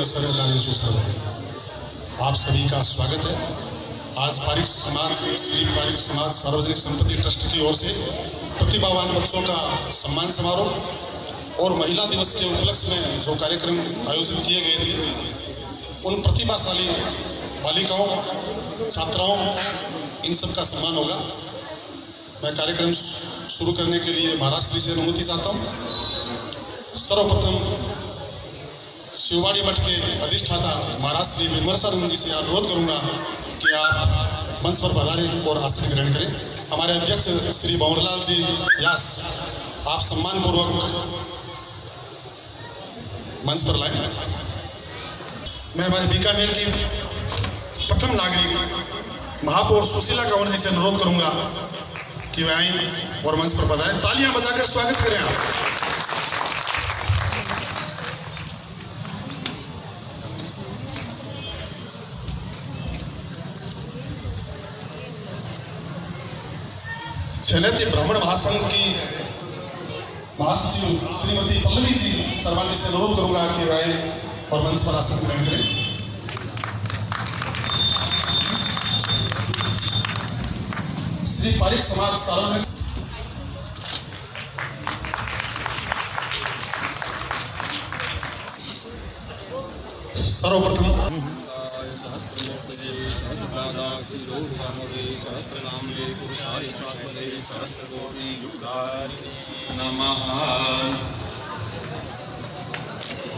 सर्वकार्येषु सर्वदा। आप सभी का स्वागत है। आज पारिक समाज श्री पारिक समाज सार्वजनिक संपत्ति ट्रस्ट की ओर से प्रतिभावान बच्चों का सम्मान समारोह और महिला दिवस के उपलक्ष्य में जो कार्यक्रम आयोजित किए गए थे, उन प्रतिभाशाली बालिकाओं, छात्राओं, इन सब का सम्मान होगा। मैं कार्यक्रम शुरू करने के लिए महाराज श्री से अनुमति चाहता हूँ। सर्वप्रथम शिववाड़ी मठ के अधिष्ठाता महाराज श्री विमर्शानंद जी से अनुरोध करूंगा कि आप मंच पर पधारें और आसन ग्रहण करें। हमारे अध्यक्ष श्री भंवरलाल जी व्यास, आप सम्मानपूर्वक मंच पर लाएं। मैं हमारे बीकानेर की प्रथम नागरिक महापौर सुशीला कंवर जी से अनुरोध करूंगा कि वे आएं और मंच पर पधारें। तालियां बजाकर स्वागत करें आप। झेलेती ब्राह्मण महासंघ की महासचिव श्रीमती पल्लवी जी शर्मा जी से अनुरोध करूंगा कि राय और मंच पर आसन ग्रहण करें। श्री पारिक समाज सार्वजनिक सर्वप्रथम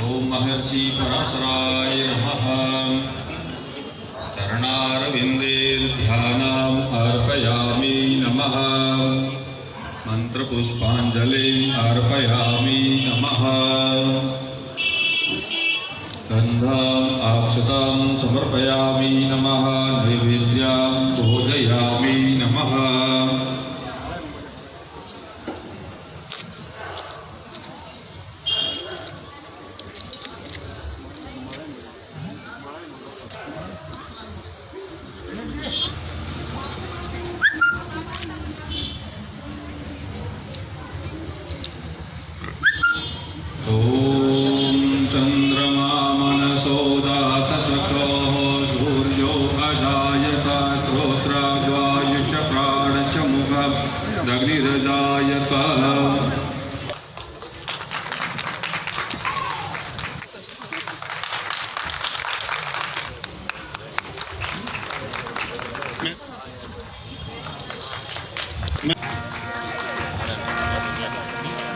ओम महर्षि पराशराय नमः। चरणारविंदे ध्यानम् अर्पयामि नमः। मंत्रपुष्पांजलि अर्पयामि नमः। गन्धम् अक्षतां समर्पयामि नमः। नैवेद्यं पूजयामि नमः।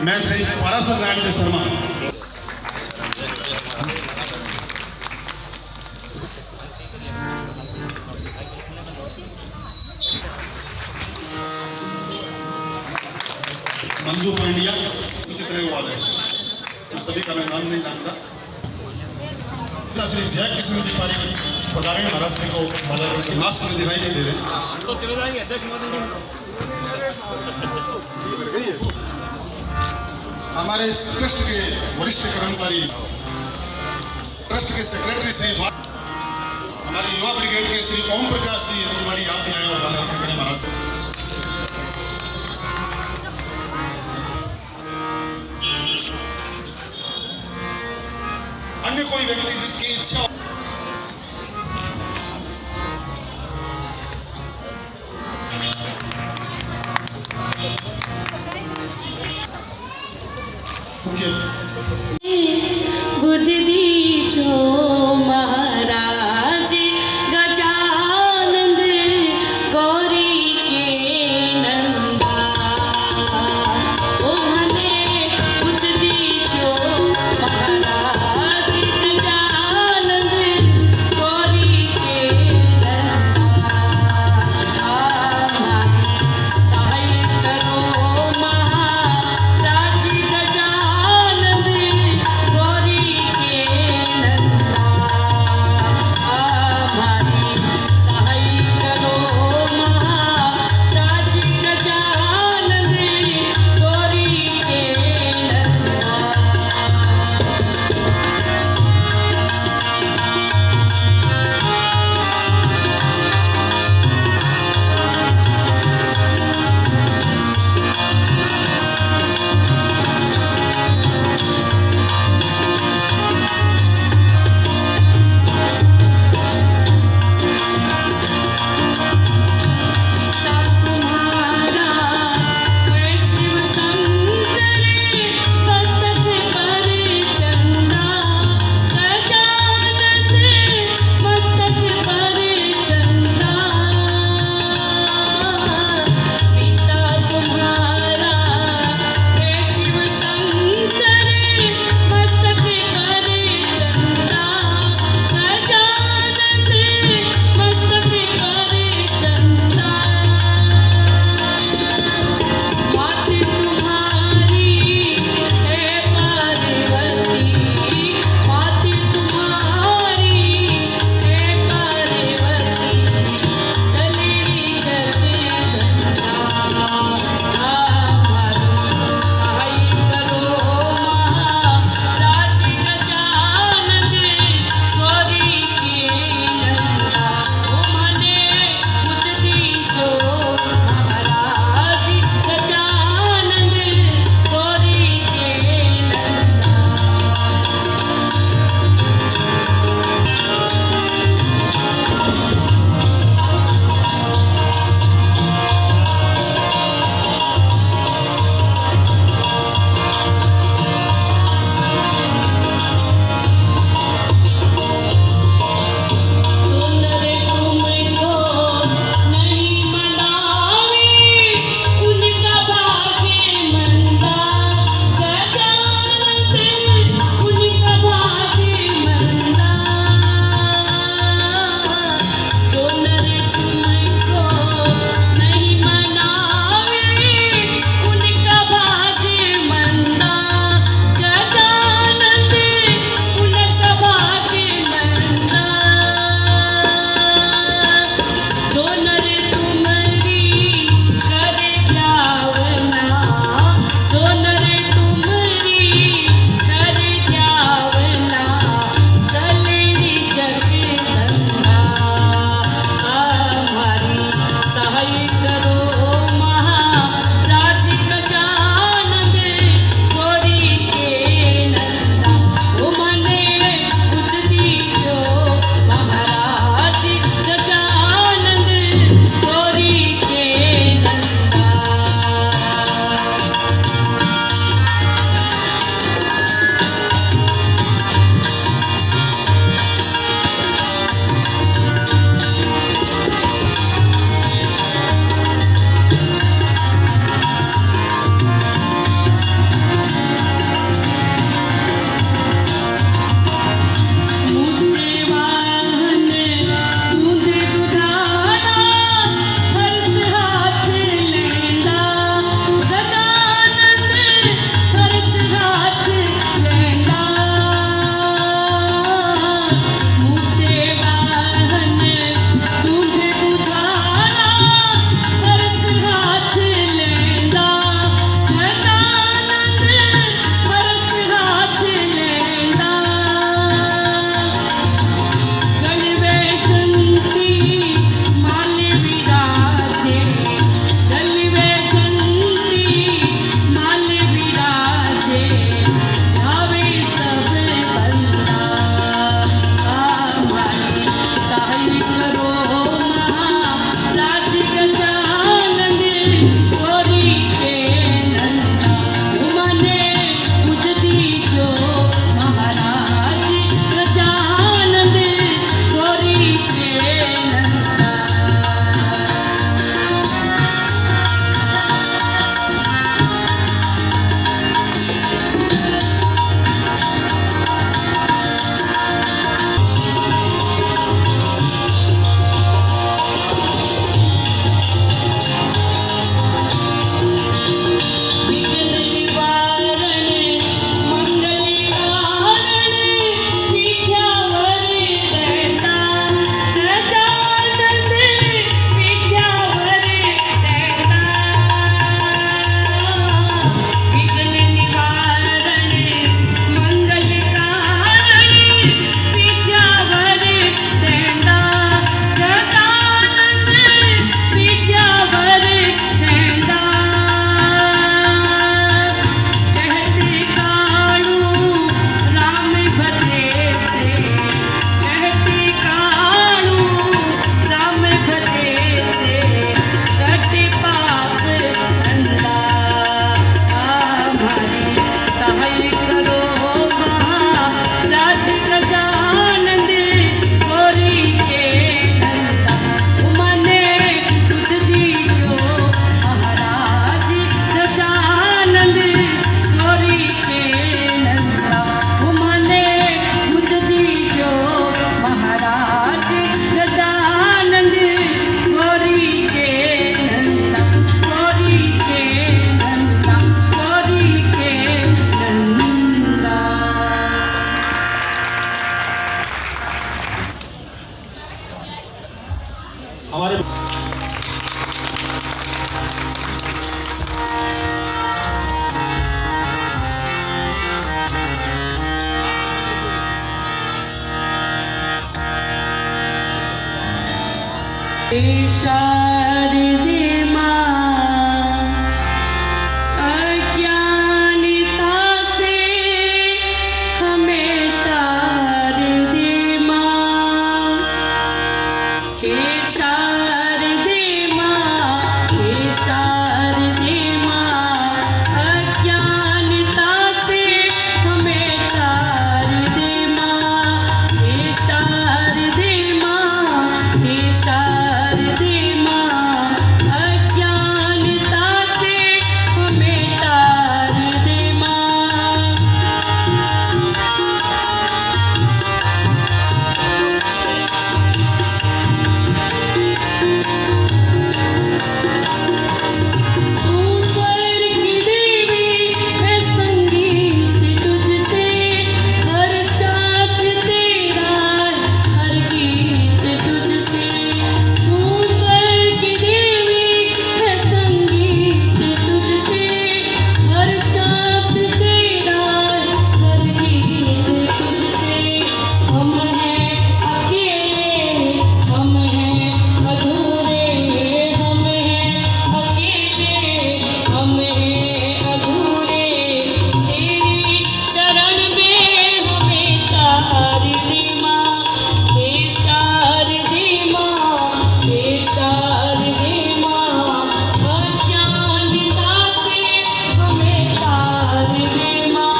मैं श्री पराशर नारायण जी शर्मा मंजू पांड्या उचित वाले तो सभी का मैं नाम नहीं जानता। श्री जय किशन जी पारिक पधारे महाराज श्री को मास्क में दिखाई नहीं दे रहे तो चले जाएंगे। हमारे इस ट्रस्ट के वरिष्ठ कर्मचारी, ट्रस्ट के सेक्रेटरी श्री, हमारे युवा ब्रिगेड के श्री ओम प्रकाश जी, हमारी आप भी आए और महाराज अन्य कोई व्यक्ति जिसकी इच्छा बुद्ध दीजो महाराज गजानंद गौरी के नंदा। ओ मने बुद्ध दीजो महाराज गजानंद हमारे शारदे मां अज्ञानता से हमें तार दे मां। हे शारदे मां, हे शारदे मां अज्ञानता से हमें तार दे मां। हे शारदे मां, हे शारदे मां अज्ञानता से हमें तार दे मां। तू स्वर्ग की देवी है, संगीत तुझसे हर शाख तेरा, हर गीत तुझसे। तू स्वर्ग की देवी है, संगीत तुझसे हर शाख तेरा, हर गीत तुझसे। हम हैं अकेले, हम हैं अधूरे, हम हैं अकेले, हम हैं अधूरे। तेरी शरण में हमें तार दे मां। हे शारदे मां, हे शारदे मां अज्ञानता से हमें तार दे मां।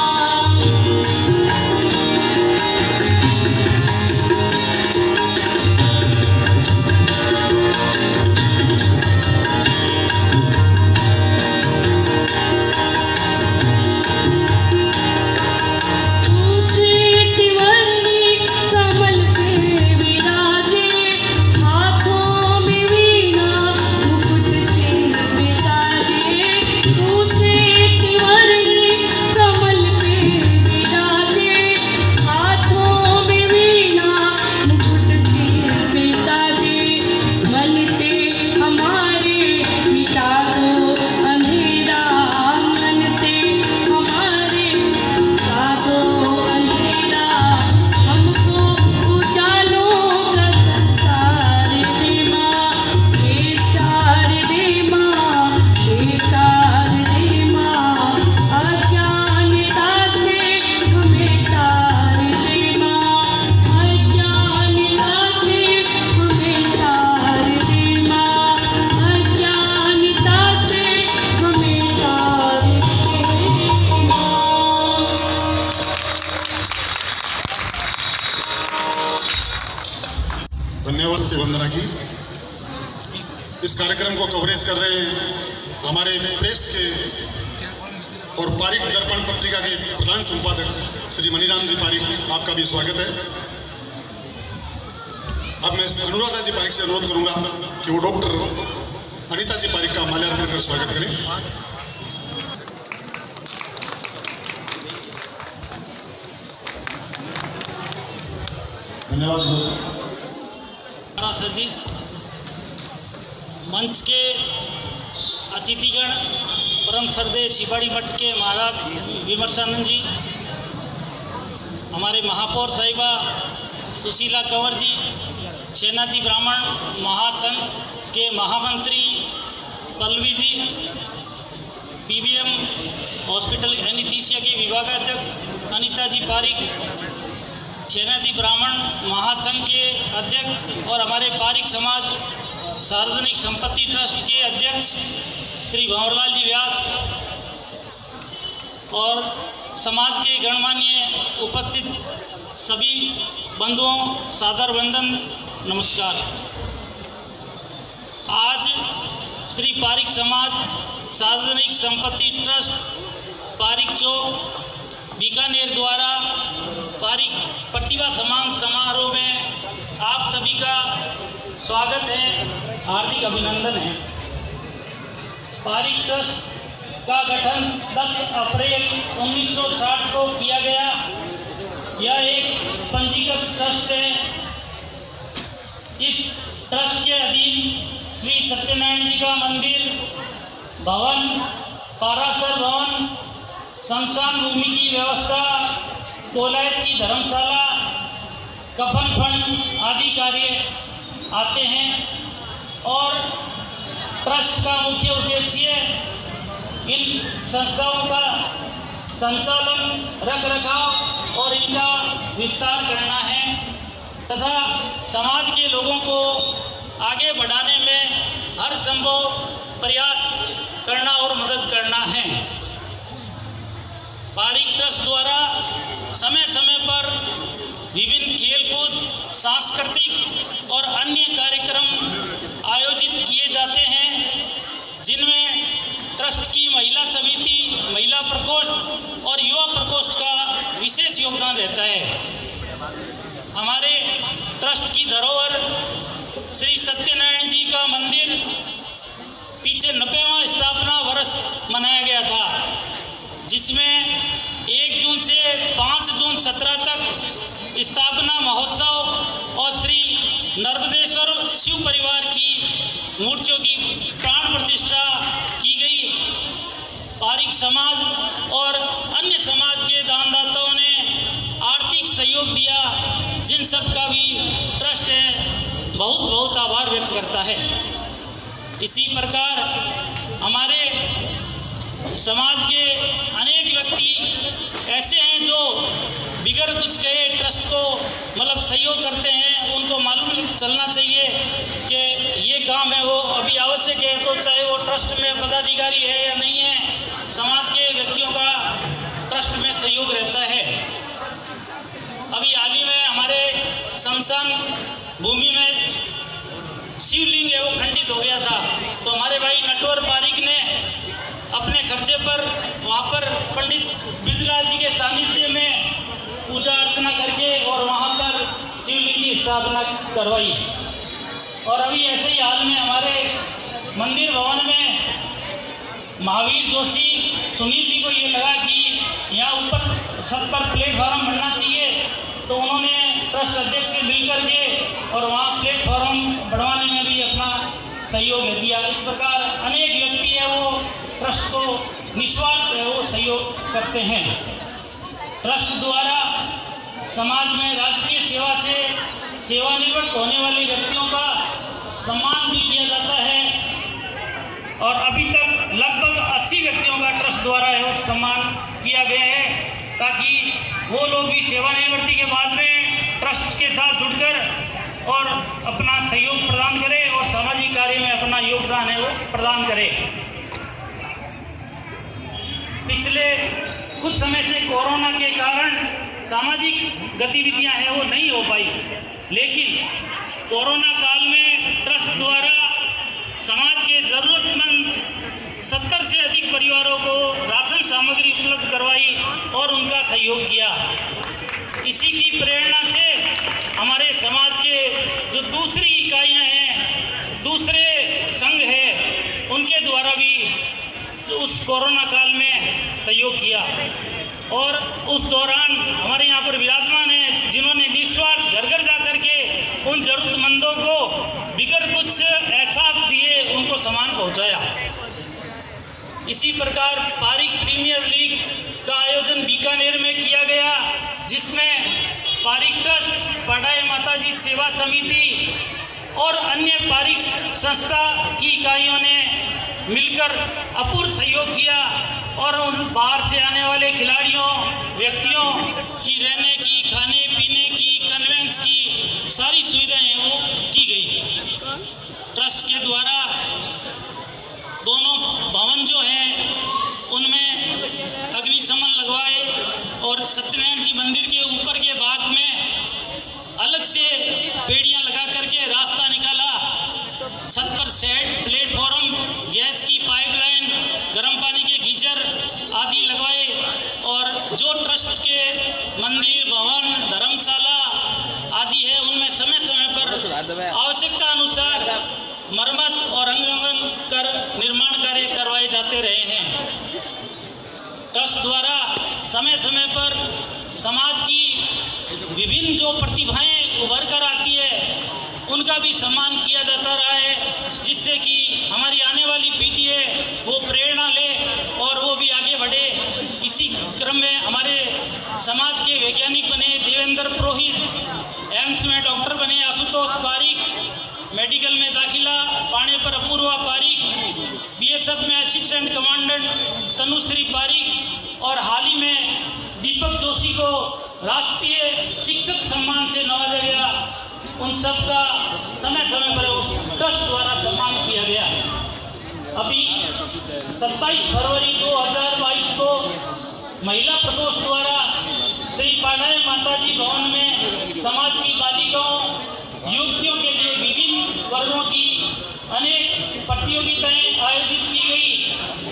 तू श्वेत वर्णी कमल पे विराजे, हाथों में वीणा मुकुट सिर पे साजे। तू श्वेत वर्णी कमल पे विराजे, हाथों में वीणा मुकुट सिर पे साजे। मन से हमारे मिटा दो अंधेरा, मन से हमारे मिटा दो अंधेरा। हमको उजालों का संसार दे मां। हे शारदे मां, हे शारदे मां अज्ञानता से हमें तार दे मां। अज्ञानता से हमें तार दे मां। अज्ञानता से हमें तार दे मां। धन्यवाद से वंदना की। इस कार्यक्रम को कवरेज कर रहे हैं हमारे प्रेस के और पारिक दर्पण पत्रिका के प्रधान संपादक श्री मनीराम जी पारिक, आपका भी स्वागत है। अब मैं अनुराधा जी पारिक से अनुरोध करूंगा कि वो डॉक्टर अनीता जी पारिक का माल्यार्पण कर स्वागत करें। धन्यवाद मनोज। सर जी, मंच के अतिथिगण, परम श्रद्धेय शिवाड़ी मठ के महाराज विमर्शानंद जी, हमारे महापौर साहिबा सुशीला कंवर जी, सेनाती ब्राह्मण महासंघ के महामंत्री Pallavi ji, PBM hospital anaesthesia के विभागाध्यक्ष अनीता जी पारिक, सेनाती ब्राह्मण महासंघ के अध्यक्ष और हमारे पारिक समाज सार्वजनिक संपत्ति ट्रस्ट के अध्यक्ष श्री भंवरलाल जी व्यास और समाज के गणमान्य उपस्थित सभी बंधुओं, सादर वंदन, नमस्कार। आज श्री पारिक समाज सार्वजनिक संपत्ति ट्रस्ट पारिक चौक बीकानेर द्वारा पारिक प्रतिभा सम्मान समारोह में आप सभी का स्वागत है, हार्दिक अभिनंदन है। पारिक ट्रस्ट का गठन 10 अप्रैल 1960 को किया गया। यह एक पंजीकृत ट्रस्ट है। इस ट्रस्ट के अधीन श्री सत्यनारायण जी का मंदिर, भवन, पारासर भवन, शमशान भूमि की व्यवस्था, कोलायत की धर्मशाला, कफन फंड आदि कार्य आते हैं। और ट्रस्ट का मुख्य उद्देश्य इन संस्थाओं का संचालन, रखरखाव और इनका विस्तार करना है तथा समाज के लोगों को आगे बढ़ाने में हर संभव प्रयास करना और मदद करना है। पारिक ट्रस्ट द्वारा समय समय पर विभिन्न खेलकूद, सांस्कृतिक और अन्य कार्यक्रम आयोजित किए जाते हैं, जिनमें ट्रस्ट की महिला समिति, महिला प्रकोष्ठ और युवा प्रकोष्ठ का विशेष योगदान रहता है। हमारे ट्रस्ट की धरोहर श्री सत्यनारायण जी का मंदिर पीछे 90वां स्थापना वर्ष मनाया गया था, जिसमें 1 जून से 5 जून 17 तक स्थापना महोत्सव और श्री नर्मदेश्वर शिव परिवार की मूर्तियों की प्राण प्रतिष्ठा की गई। पारिक समाज और अन्य समाज के दानदाताओं ने आर्थिक सहयोग दिया, जिन सब का भी ट्रस्ट है बहुत बहुत आभार व्यक्त करता है। इसी प्रकार हमारे समाज के अनेक व्यक्ति ऐसे हैं जो बिगर कुछ कहे ट्रस्ट को मतलब सहयोग करते हैं। उनको मालूम चलना चाहिए कि ये काम है वो अभी आवश्यक है, तो चाहे वो ट्रस्ट में पदाधिकारी है या नहीं है, समाज के व्यक्तियों का ट्रस्ट में सहयोग रहता है। अभी हाल ही में हमारे शमशान भूमि में शिवलिंग है वो खंडित हो गया था, तो हमारे भाई नटवर पारिक ने अपने खर्चे पर वहाँ पर पंडित बिरजलाल जी के सानिध्य में पूजा अर्चना करके और वहाँ पर शिवलिंग की स्थापना करवाई। और अभी ऐसे ही हाल में हमारे मंदिर भवन में महावीर जोशी सुनील जी को ये लगा कि यहाँ ऊपर छत पर प्लेटफार्म बनना चाहिए, तो उन्होंने ट्रस्ट अध्यक्ष से मिलकर के और वहाँ प्लेटफार्म बढ़वाने में भी अपना सहयोग दिया। इस प्रकार अनेक व्यक्ति है वो ट्रस्ट को निस्वार्थ वो सहयोग करते हैं। ट्रस्ट द्वारा समाज में राष्ट्रीय सेवा से सेवानिवृत्त होने वाले व्यक्तियों का सम्मान भी किया जाता है और अभी तक लगभग 80 व्यक्तियों का ट्रस्ट द्वारा है वो सम्मान किया गया है, ताकि वो लोग भी सेवानिवृत्ति के बाद में ट्रस्ट के साथ जुड़कर और अपना सहयोग प्रदान करें और सामाजिक कार्य में अपना योगदान है वो प्रदान करें। पिछले कुछ समय से कोरोना के कारण सामाजिक गतिविधियां हैं वो नहीं हो पाई, लेकिन कोरोना काल में ट्रस्ट द्वारा समाज के ज़रूरतमंद 70 से अधिक परिवारों को राशन सामग्री उपलब्ध करवाई और उनका सहयोग किया। इसी की प्रेरणा से हमारे समाज के जो दूसरी इकाइयां हैं, दूसरे संघ है, उनके द्वारा भी उस कोरोना काल में सहयोग किया और उस दौरान हमारे यहाँ पर विराजमान हैं जिन्होंने निस्वार्थ घर घर जा कर के उन ज़रूरतमंदों को बिगर कुछ एहसास दिए उनको सामान पहुँचाया। इसी प्रकार पारिक प्रीमियर लीग का आयोजन बीकानेर में किया गया, जिसमें पारिक ट्रस्ट, पढ़ाई माताजी सेवा समिति और अन्य पारिक संस्था की इकाइयों ने मिलकर अपूर्व सहयोग किया और उन बाहर से आने वाले खिलाड़ियों, व्यक्तियों की रहने की, खाने पीने की, कन्वेंस की सारी सुविधाएं वो की गई। ट्रस्ट के द्वारा दोनों भवन जो हैं उनमें अग्निशमन लगवाए और सत्यनारायण जी मंदिर के ऊपर के भाग में अलग से पेड़ियां लगा करके रास्ता निकाला। छत पर शेड, प्लेटफॉर्म, गैस की पाइपलाइन, गर्म पानी के गीजर आदि लगवाए और जो ट्रस्ट के मंदिर, भवन, धर्मशाला आदि है उनमें समय समय पर आवश्यकता अनुसार मरम्मत और रंग रोगन कर निर्माण कार्य करवाए जाते रहे हैं। ट्रस्ट द्वारा समय समय पर समाज की विभिन्न जो प्रतिभाएं उभर कर आती है उनका भी सम्मान किया जाता रहा है, जिससे कि हमारी आने वाली पीढ़ी है वो प्रेरणा ले और वो भी आगे बढ़े। इसी क्रम में हमारे समाज के वैज्ञानिक बने देवेंद्र पुरोहित, एम्स में डॉक्टर बने आशुतोष पारिक, मेडिकल में दाखिला पाने पर अपूर्वा पारिक, बीएसएफ में असिस्टेंट कमांडेंट तनुश्री पारिक और हाल ही में दीपक जोशी को राष्ट्रीय शिक्षक सम्मान से नवाजा गया। उन सब का समय समय पर उस ट्रस्ट द्वारा सम्मान किया गया। अभी 27 फरवरी 2022 को महिला प्रकोष्ठ द्वारा श्री पांडाय माताजी भवन में समाज की बालिकाओं युवतियों के लिए विभिन्न वर्गों की अनेक प्रतियोगिताएं आयोजित की गई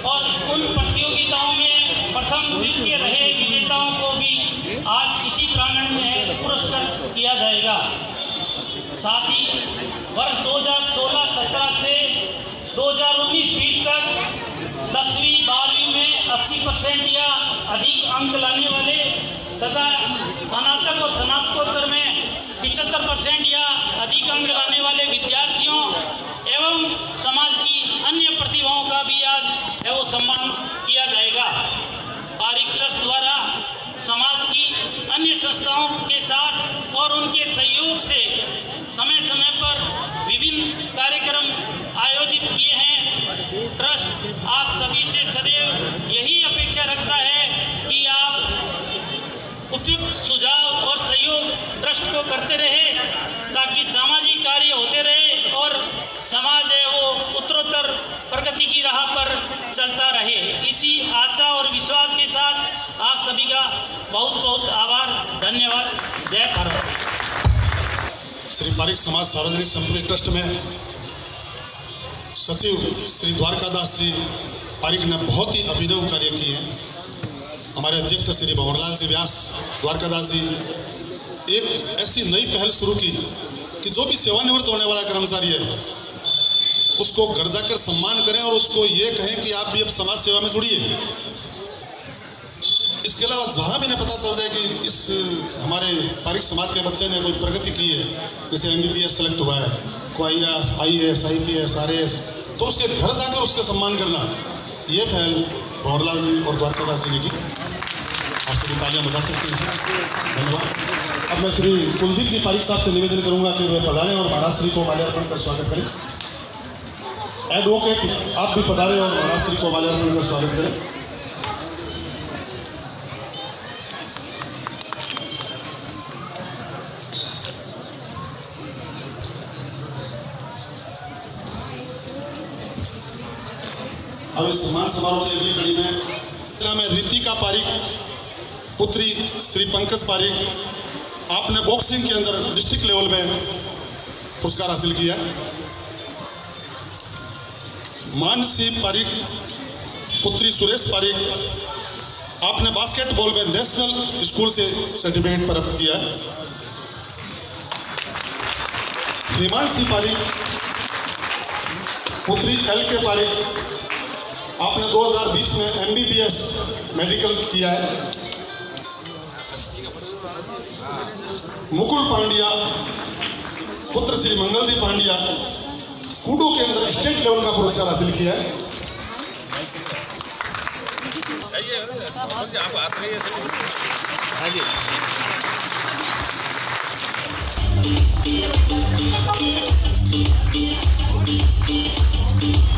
और उन प्रतियोगिताओं में प्रथम द्वितीय रहे विजेताओं को भी आज इसी प्रांगण में पुरस्कृत किया जाएगा। साथ ही वर्ष 2016-17 से 2019-20 तक 10वीं 12वीं में 80% या अधिक अंक लाने वाले तथा स्नातक और स्नातकोत्तर में 75% या अधिक अंक लाने वाले विद्यार्थियों एवं समाज की अन्य प्रतिभाओं का भी आज है वो सम्मान किया जाएगा। पारिक ट्रस्ट द्वारा समाज की अन्य संस्थाओं के साथ और उनके सहयोग से समय समय पर विभिन्न कार्यक्रम आयोजित किए हैं। ट्रस्ट आप सभी से सदैव यही अपेक्षा रखता है कि आप उपयुक्त सुझाव और सहयोग ट्रस्ट को करते रहे ताकि सामाजिक कार्य होते रहे और समाज है वो उत्तरोत्तर प्रगति की राह पर चलता रहे। इसी आशा और विश्वास के साथ आप सभी का बहुत बहुत आभार, धन्यवाद। जय भारत। श्री पारिक समाज सार्वजनिक संपत्ति ट्रस्ट में सचिव श्री द्वारकादास जी पारिक ने बहुत ही अभिनव कार्य किए हैं। हमारे अध्यक्ष श्री भंवरलाल जी व्यास द्वारकादास जी एक ऐसी नई पहल शुरू की कि जो भी सेवानिवृत्त होने वाला कर्मचारी है उसको घर जाकर सम्मान करें और उसको ये कहें कि आप भी अब समाज सेवा में जुड़िए। इसके अलावा जहाँ भी नहीं पता चल जाए कि इस हमारे पारिक समाज के बच्चे ने कोई प्रगति की है, जैसे MBBS सेलेक्ट हुआ है, कोई IAS IPS RAS, तो उसके घर जाकर उसका सम्मान करना, ये पहल भंवरलाल जी और द्वारकादास जी ने की। आप सभी तालियां बजा सकते हैं। धन्यवाद। अब मैं श्री कुलदीप जी पारिक साहब से निवेदन करूंगा कि वे पधारें और महाराज श्री को माल्यार्पण कर स्वागत करें। एडवोकेट आप भी पधारें और महाराज श्री को माल्यार्पण कर स्वागत करें। अब इस सम्मान समारोह की अगली कड़ी में रितिका पारिक पुत्री श्री पंकज पारिक, आपने बॉक्सिंग के अंदर डिस्ट्रिक्ट लेवल में पुरस्कार हासिल किया है। मानसी पारिक पुत्री सुरेश पारिक, आपने बास्केटबॉल में नेशनल स्कूल से सर्टिफिकेट प्राप्त किया है। हिमांशी पारिक पुत्री LK पारिक, आपने 2020 में MBBS मेडिकल किया है। मुकुल पांड्या पुत्र श्री मंगल जी पांड्या, कूडो के अंदर स्टेट लेवल का पुरस्कार हासिल किया है।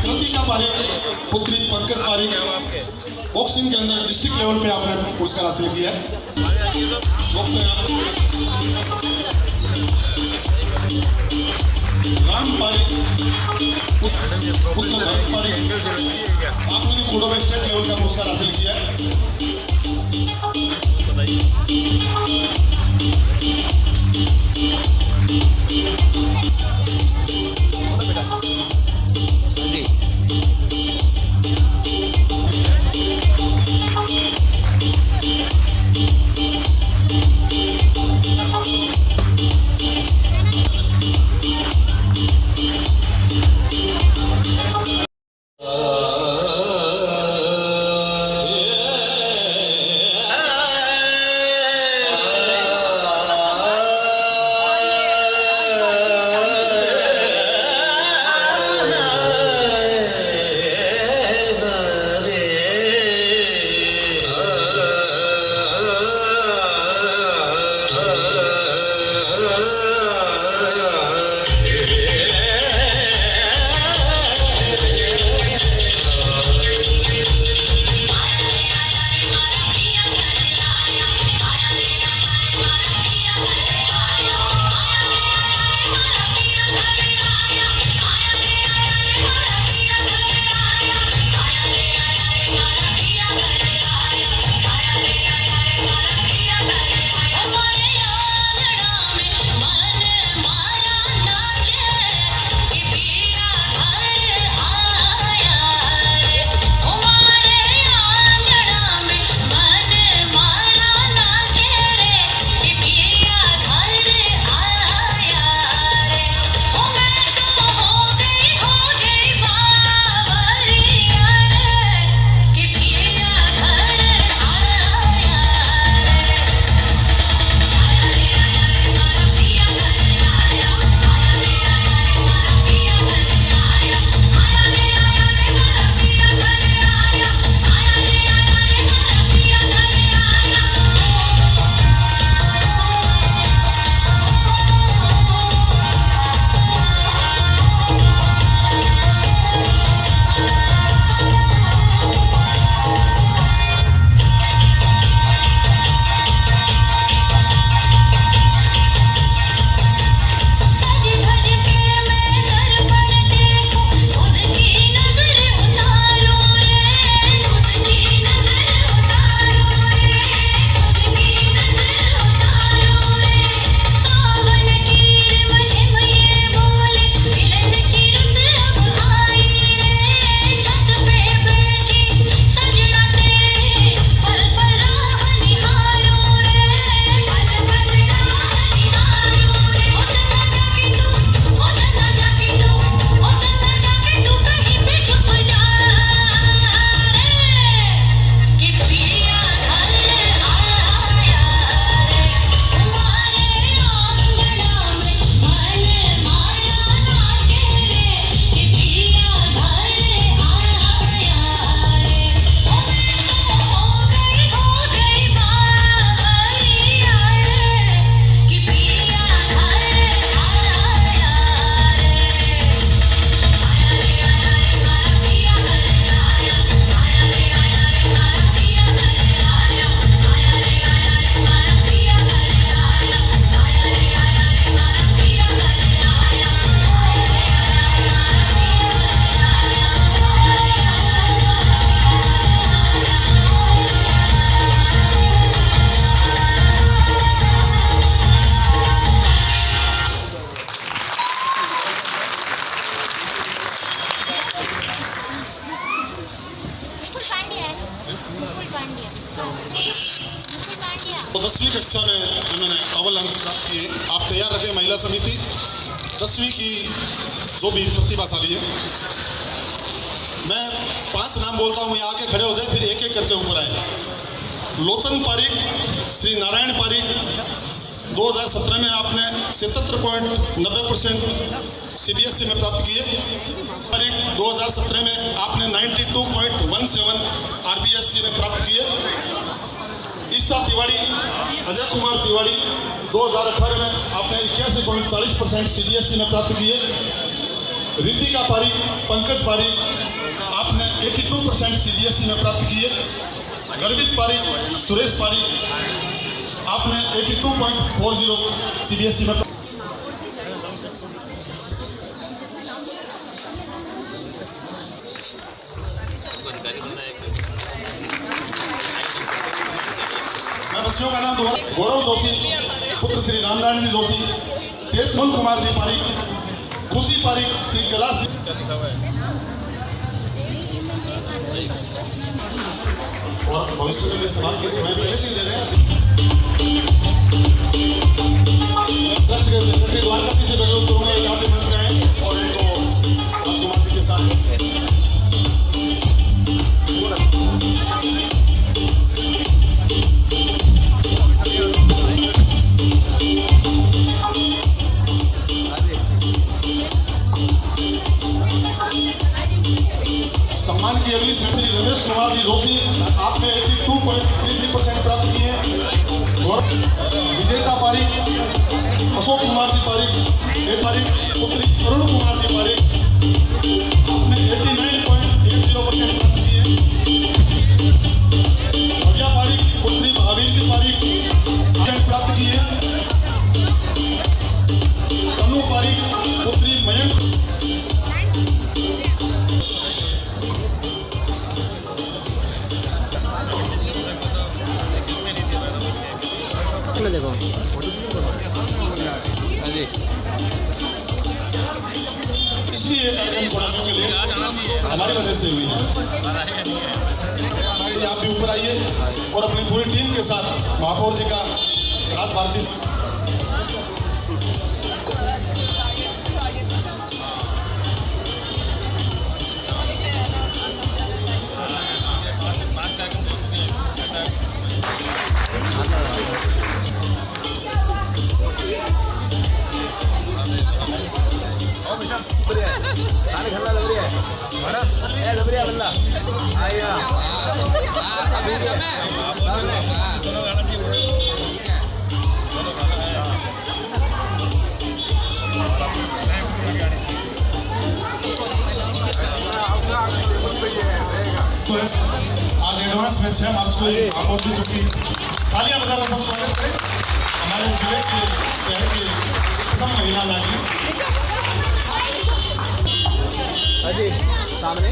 कृतिका पारिक पुत्री पंकज पारिक, बॉक्सिंग के अंदर डिस्ट्रिक्ट लेवल पे आपने पुरस्कार हासिल किया है। राम पारिक पुत्र भरत पारिक, आपने भी कूडो में स्टेट लेवल का पुरस्कार हासिल किया है। 10वीं कक्षा में जिन्होंने अव्वल अंक प्राप्त किए, आप तैयार रखें। महिला समिति 10वीं की जो भी प्रतिभाशाली है, मैं 5 नाम बोलता हूँ, यहाँ आके खड़े हो जाए, फिर एक एक करके ऊपर आए। लोचन पारिक, श्री नारायण पारिक, 2017 में आपने 77.90% CBSE में प्राप्त किए। पारिक 2017 में आपने 92.17 RBSE में प्राप्त किए। ईसा तिवारी, अजय कुमार तिवारी, 2018 में आपने 81.40% CBSE में प्राप्त किए। रितिका पारिक, पंकज पारिक, आपने 82% CBSE में प्राप्त किए। गर्वित पारिक, सुरेश पारिक, आपने 82.40 CBSE में। मैं बच्चियों का नाम दोबारा, गौरव जोशी, पुत्र श्री रामनारायण जी जोशी, चेतन कुमार जी पारिक, खुशी पारिक, श्री कैलाश जी। और भविष्य में समाज की सेवाएं पहले से ही दे रहे हैं। ट्रस्ट के सेक्रेटरी द्वारकाधी से मैं लोग करूँगा, यहाँ पे बस रहे हैं और इनको राजकुमार जी के साथ सम्मान की अगली श्री रमेश कुमार जी जोशी, आपने 82.33% प्राप्त किए। विजेता पारिक, अशोक कुमार जी पारिक, पारिक पुत्री अरुण कुमार जी पारिक, आपने 89.80% प्राप्त किए। भव्या पारिक, पुत्री महावीर जी पारिक, प्राप्त किए। तनु पारिक, पुत्री मयंक। देखो इसलिए ये कार्यक्रम थोड़ा क्योंकि लेट हमारी वजह से हुई है। आप भी ऊपर आइए और अपनी पूरी टीम के साथ महापौर जी का राज भारती आज एडवांस में 6 मार्च को महापौर की छुट्टी। तालियां बजाकर सब स्वागत करें हमारे जिले के शहर की प्रथम महिला नागरिक। अजी सामने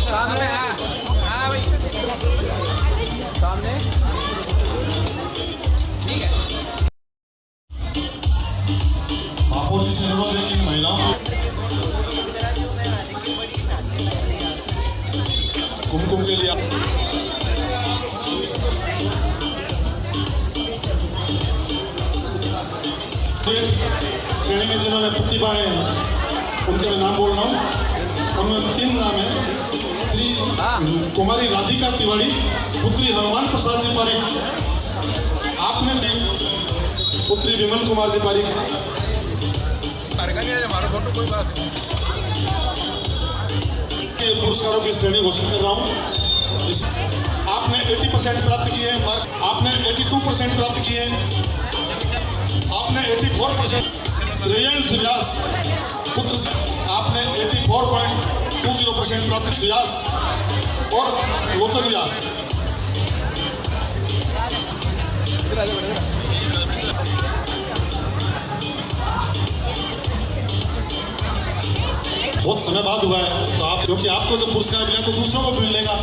सामने सामने ठीक है। महापौर जी से अनुरोध है कि महिलाओं को कुमकुम के लिए श्रेणी में जिन्होंने प्रतिभा है उनके मैं नाम बोल रहा हूँ। उनमें 3 नाम है। श्री कुमारी राधिका तिवारी, पुत्री हनुमान प्रसाद जी पारिक, आपने पुत्री विमल कुमार जी पारिक, के पुरस्कारों की श्रेणी घोषित कर रहा हूँ। आपने 80% प्राप्त किए हैं मार्क, आपने 82% प्राप्त किए हैं, आपने 84%। श्रेयांश व्यास पुत्र आपने 84.20% प्राप्त। व्यास और लोचन व्यास बहुत समय बाद हुआ है तो आप क्योंकि आपको जो पुरस्कार मिला तो दूसरों को भी मिलेगा।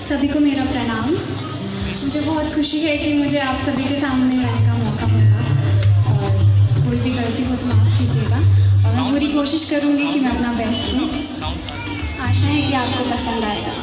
सभी को मेरा प्रणाम। मुझे बहुत खुशी है कि मुझे आप सभी के सामने रहने का मौका मिला और कोई भी गलती हो तो माफ़ कीजिएगा और मैं पूरी कोशिश करूँगी कि मैं अपना बेस्ट दूँ। आशा है कि आपको पसंद आएगा।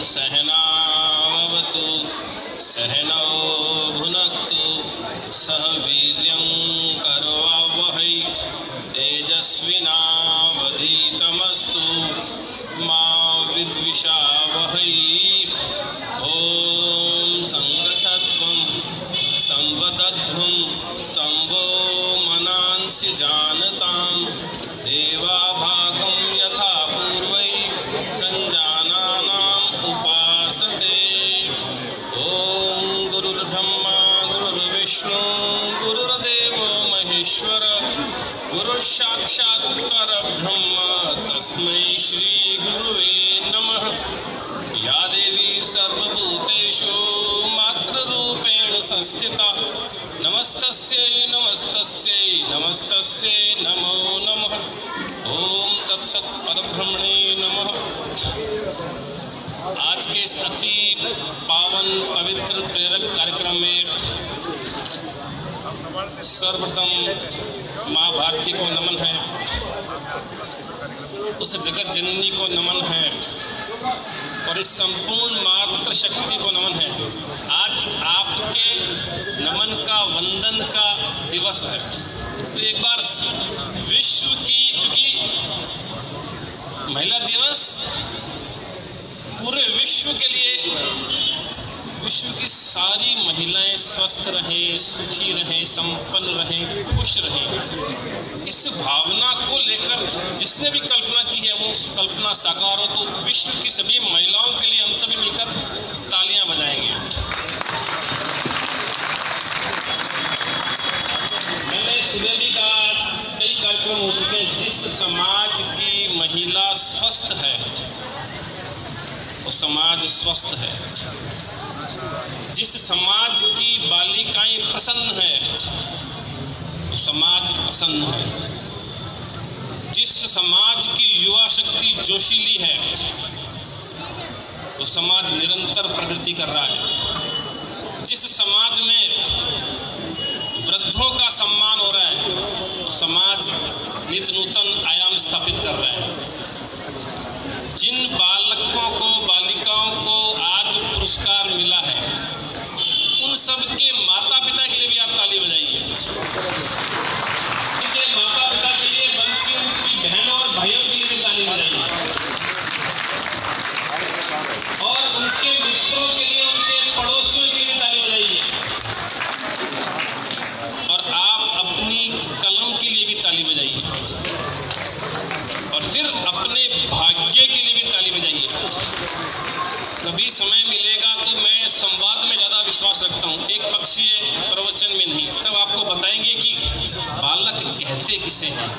सहनावतु सहनौ भुनक्तु सह वीर्यं करवावहै तेजस्विनावधीतमस्तु मा विद्विषावहै। ॐ संगच्छध्वं संवदध्वं संवो मनांसि जानतां देवाभागं यथा पूर्वै संजानानाम् उपासते। ॐ गुरुर्ब्रह्मा गुरुर्विष्णु गुरुर्देवो महेश्वर गुरुसाक्षात् परब्रह्म तस्मै श्री गुरुवे नमः। या देवी सर्वभूतेषु मातृरूपेण संस्थिता नमस्तस्यै नमस्तस्यै नमस्तस्यै नमो नमः। ॐ तत्सत् परब्रह्मणे नमः। आज के इस अति पावन पवित्र प्रेरक कार्यक्रम में सर्वप्रथम माँ भारती को नमन है, उस जगत जननी को नमन है और इस संपूर्ण मातृशक्ति को नमन है। आज आपके नमन का वंदन का दिवस है। तो एक बार विश्व की, चूंकि महिला दिवस पूरे विश्व के लिए, विश्व की सारी महिलाएं स्वस्थ रहें, सुखी रहें, संपन्न रहें, खुश रहें, इस भावना को लेकर जिसने भी कल्पना की है वो उस कल्पना साकार हो। तो विश्व की सभी महिलाओं के लिए हम सभी मिलकर तालियां बजाएंगे। मैंने सुबह भी कहा, कई कार्यक्रम हो चुके हैं, जिस समाज स्वस्थ है। जिस समाज की बालिकाएं प्रसन्न है वो समाज प्रसन्न है। जिस समाज की युवा शक्ति जोशीली है वो समाज निरंतर प्रगति कर रहा है। जिस समाज में वृद्धों का सम्मान हो रहा है वो समाज नित्य नूतन आयाम स्थापित कर रहा है। जिन बालकों को बालिकाओं को आज पुरस्कार मिला है उन सब के माता पिता के लिए भी आप ताली बजाइए। उनके माता पिता के लिए बल्कि उनकी बहनों और भाइयों के लिए भी ताली बजाइए और उनके मित्रों के लिए, उनके पड़ोसियों के लिए ताली बजाइए और आप अपनी कलम के लिए भी ताली बजाइए और फिर अपने भाग्य के लिए भी ताली बजाइए। कभी समय मिलेगा तो मैं संवाद में ज़्यादा विश्वास रखता हूँ, एक पक्षीय प्रवचन में नहीं। तब आपको बताएंगे कि बालक कहते किसे हैं,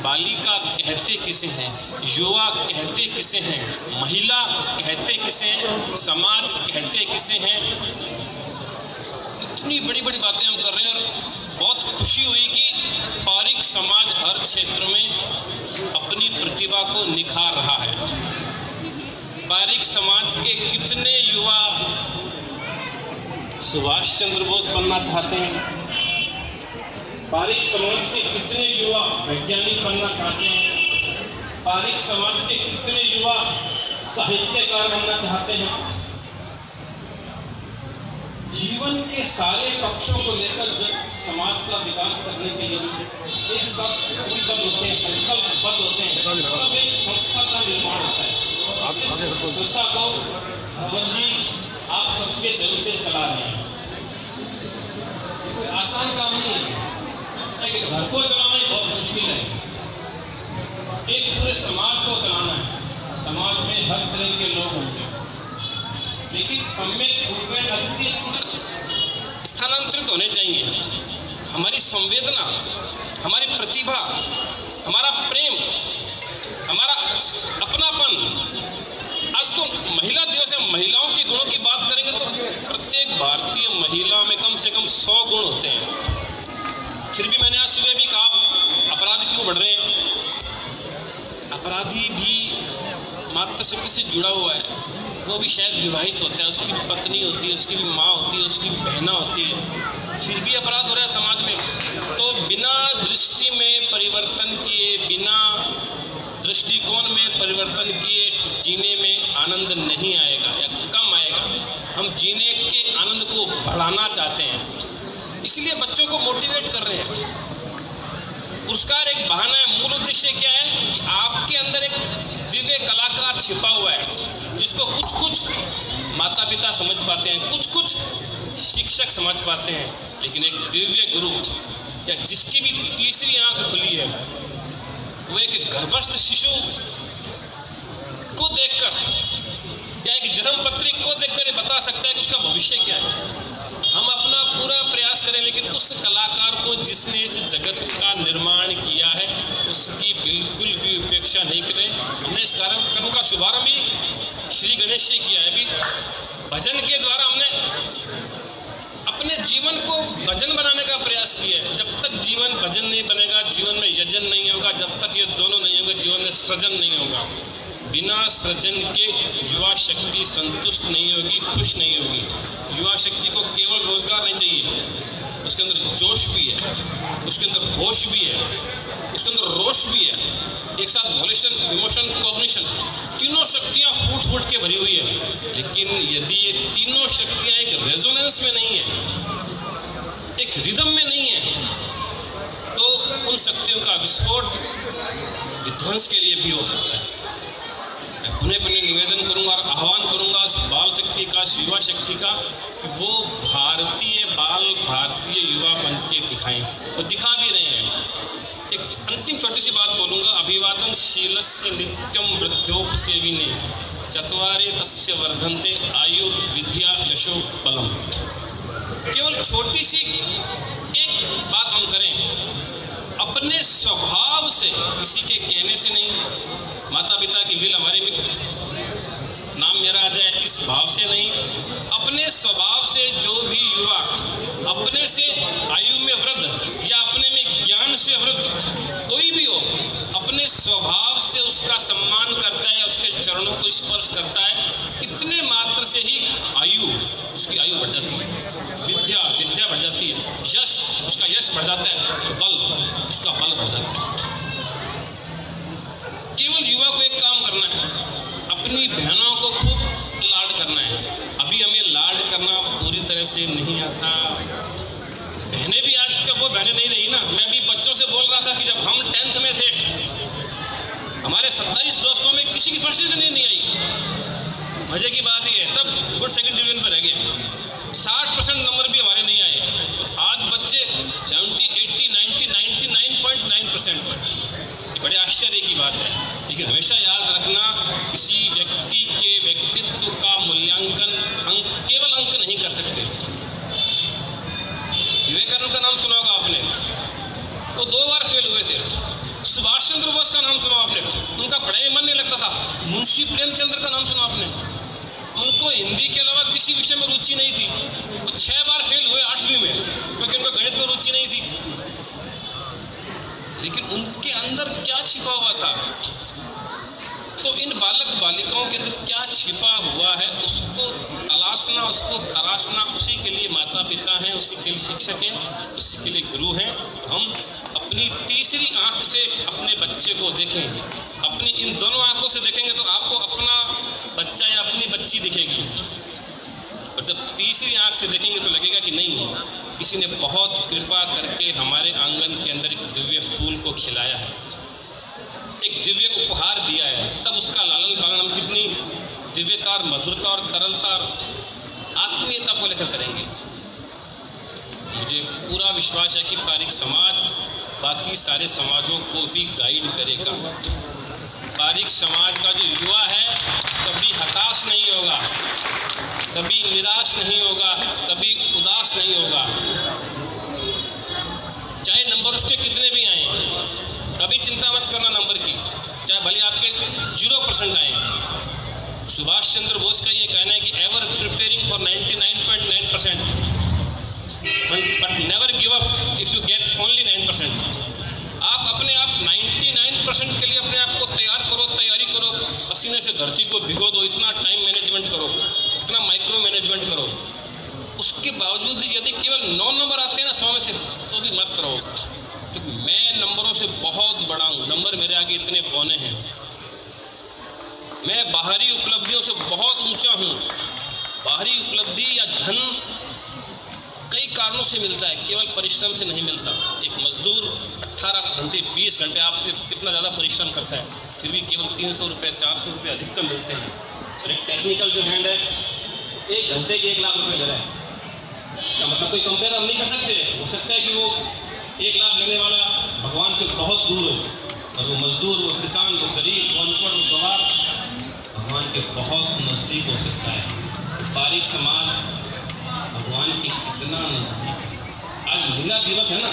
बालिका कहते किसे हैं, युवा कहते किसे हैं, महिला कहते किसे हैं, समाज कहते किसे हैं। इतनी बड़ी बड़ी बातें हम कर रहे हैं और बहुत खुशी हुई कि पारिक समाज हर क्षेत्र में अपनी प्रतिभा को निखार रहा है। पारिक समाज के कितने युवा सुभाष चंद्र बोस बनना चाहते हैं, पारिक समाज के कितने युवा वैज्ञानिक बनना चाहते हैं, पारिक समाज के कितने युवा साहित्यकार बनना चाहते हैं। जीवन के सारे पक्षों को लेकर जब समाज का विकास करने के लिए एक साथ प्रतिबद्ध होते हैं, संकल्पबद्ध होते हैं, तब एक संस्था का निर्माण होता है। इस संस्था को भगवान जी आप सबके सहयोग से चला रहे हैं। कोई आसान काम नहीं है। एक घर को चलाना ही बहुत मुश्किल है, एक पूरे समाज को चलाना है। समाज में हर तरह के लोग होंगे, लेकिन सम्यक रूप में अतिरिक्त स्थानांतरित होने चाहिए। हमारी संवेदना, हमारी प्रतिभा, हमारा प्रेम, हमारा अपनापन। आज तो महिला दिवस है, महिलाओं के गुणों की बात करेंगे तो प्रत्येक भारतीय महिला में कम से कम 100 गुण होते हैं। फिर भी मैंने आज सुबह भी कहा अपराध क्यों बढ़ रहे हैं। अपराधी भी मातृशक्ति से जुड़ा हुआ है, वो भी शायद विवाहित होता है, उसकी पत्नी होती है, उसकी भी माँ होती है, उसकी बहना होती है, फिर भी अपराध हो रहा है समाज में। तो बिना दृष्टि में परिवर्तन किए, बिना दृष्टिकोण में परिवर्तन किए जीने में आनंद नहीं आएगा या कम आएगा। हम जीने के आनंद को बढ़ाना चाहते हैं, इसलिए बच्चों को मोटिवेट कर रहे हैं। पुरस्कार एक बहाना है, मूल उद्देश्य क्या है कि आपके अंदर एक दिव्य कलाकार छिपा हुआ है जिसको कुछ कुछ माता पिता समझ पाते हैं, कुछ कुछ शिक्षक समझ पाते हैं, लेकिन एक दिव्य गुरु या जिसकी भी तीसरी आंख खुली है वो एक गर्भस्थ शिशु को देखकर या एक जन्मपत्री को देखकर ये बता सकता है कि उसका भविष्य क्या है। हम अपना पूरा प्रयास करें, लेकिन उस कलाकार को जिसने इस जगत का निर्माण किया है उसकी बिल्कुल भी उपेक्षा नहीं करें। हमने इस कार्यक्रम का शुभारंभ भी श्री गणेश से किया है। अभी भजन के द्वारा हमने अपने जीवन को भजन बनाने का प्रयास किया है। जब तक जीवन भजन नहीं बनेगा, जीवन में यजन नहीं होगा, जब तक ये दोनों नहीं होंगे, जीवन में सृजन नहीं होगा। बिना सृजन के युवा शक्ति संतुष्ट नहीं होगी, खुश नहीं होगी। युवा शक्ति को केवल रोजगार नहीं चाहिए, उसके अंदर जोश भी है, उसके अंदर होश भी है, उसके अंदर रोश भी है, एक साथ वॉल्यूशन, इमोशन, कॉग्निशन, तीनों शक्तियाँ फूट फूट के भरी हुई है। लेकिन यदि ये तीनों शक्तियाँ एक रेजोनेंस में नहीं है, एक रिदम में नहीं है, तो उन शक्तियों का विस्फोट विध्वंस के लिए भी हो सकता है। मैं पुनः पुनः निवेदन करूंगा और आह्वान करूंगा उस बाल शक्ति का, युवा शक्ति का, वो भारतीय बाल, भारतीय युवा बन के दिखाएं। वो दिखा भी रहे हैं। एक अंतिम छोटी सी बात बोलूँगा। अभिवादन शीलस्य नित्यम वृद्धोपसेविने चत्वारे तस्य वर्धन्ते आयु विद्या यशो बलम। केवल छोटी सी एक बात हम करें, अपने स्वभाव से, किसी के कहने से नहीं। माता पिता की विल, हमारे नाम मेरा आ जाए इस भाव से नहीं, अपने स्वभाव से जो भी युवा अपने से आयु में वृद्ध या अपने में ज्ञान से वृद्ध कोई भी हो, अपने स्वभाव से उसका सम्मान करता है या उसके चरणों को स्पर्श करता है, इतने मात्र से ही उसकी आयु बढ़ जाती है, विद्या बढ़ जाती है, उसका यश बढ़ जाता है, और उसका बल बढ़ जाता है। केवल युवा को एक काम करना है, अपनी बहनों को खूब लाड करना है। अभी हमें लाड करना पूरी तरह से नहीं आता, बहनें भी आज का वो बहनें नहीं रही ना। मैं भी बच्चों से बोल रहा था कि जब हम 10th में थे, हमारे 27 दोस्तों में किसी की फर्स्ट डिवीजन नहीं आई। मजे की बात ही है, सब गुड सेकंड डिवीजन पर रह गए। 60% नंबर भी हमारे नहीं आए। आज बच्चे 70, 80, 90, 99.9%। बड़े आश्चर्य की बात है। लेकिन हमेशा याद रखना, किसी व्यक्ति के व्यक्तित्व का मूल्यांकन केवल अंक नहीं कर सकते। विवेकानंद का नाम सुना होगा आपने, वो 2 बार फेल हुए थे। सुभाष चंद्र बोस का नाम सुना आपने, उनका पढ़ाई में मन नहीं लगता था। मुंशी प्रेमचंद्र का नाम सुना आपने, उनको हिंदी के अलावा किसी विषय में रुचि नहीं थी। वो 6 बार फेल हुए 8वीं में, क्योंकि उनको गणित में रुचि नहीं थी। लेकिन उनके अंदर क्या छिपा हुआ था? तो इन बालक बालिकाओं के अंदर क्या छिपा हुआ है, उसको तलाशना, उसको तराशना, उसी के लिए माता पिता हैं, उसी के लिए शिक्षक हैं, उसी के लिए गुरु हैं। हम अपनी तीसरी आंख से अपने बच्चे को देखेंगे, अपनी इन दोनों आंखों से देखेंगे तो आपको अपना बच्चा या अपनी बच्ची दिखेगी। और जब तीसरी आंख से देखेंगे तो लगेगा कि नहीं, किसी ने बहुत कृपा करके हमारे आंगन के अंदर एक दिव्य फूल को खिलाया है, एक दिव्य उपहार दिया है। तब उसका लालन पालन हम कितनी दिव्यता और मधुरता और तरलता और आत्मीयता को लेकर करेंगे। मुझे पूरा विश्वास है कि पारिक समाज बाकी सारे समाजों को भी गाइड करेगा। पारिक समाज का जो युवा है कभी हताश नहीं होगा, कभी निराश नहीं होगा, कभी उदास नहीं होगा। चाहे नंबर उसके कितने भी आए, कभी चिंता मत करना नंबर की, चाहे भले आपके 0% आए। सुभाष चंद्र बोस का ये कहना है कि ever preparing for 99.9%, but never give up if you get only 9%। आप अपने आप 99% के लिए अपने आप को तैयार करो, तैयारी करो, पसीने से धरती को भिगो दो, इतना टाइम मैनेजमेंट करो, इतना माइक्रो मैनेजमेंट करो। उसके बावजूद भी यदि केवल 9 नंबर आते हैं ना 100 में से, तो भी मस्त रहो। क्योंकि मैं नंबरों से बहुत बड़ा हूँ, नंबर मेरे आगे इतने पौने हैं। मैं बाहरी उपलब्धियों से बहुत ऊंचा हूँ। बाहरी उपलब्धि या धन कई कारणों से मिलता है, केवल परिश्रम से नहीं मिलता। एक मजदूर 18 घंटे 20 घंटे आपसे कितना ज़्यादा परिश्रम करता है, फिर भी केवल 300 रुपये 400 रुपये अधिकतम मिलते हैं। और एक टेक्निकल जो हैंड है 1 घंटे के 1 लाख रुपये ले रहा है। इसका मतलब कोई कंपेयर हम नहीं कर सकते। हो सकता है कि वो 1 लाख लेने वाला भगवान से बहुत दूर हो, और वो मजदूर, वो किसान, वो गरीब, वो अनपढ़, वो गवार भगवान के बहुत नज़दीक हो सकता है। पारिक समाज भगवान के कितना नज़दीक। आज महिला दिवस है ना,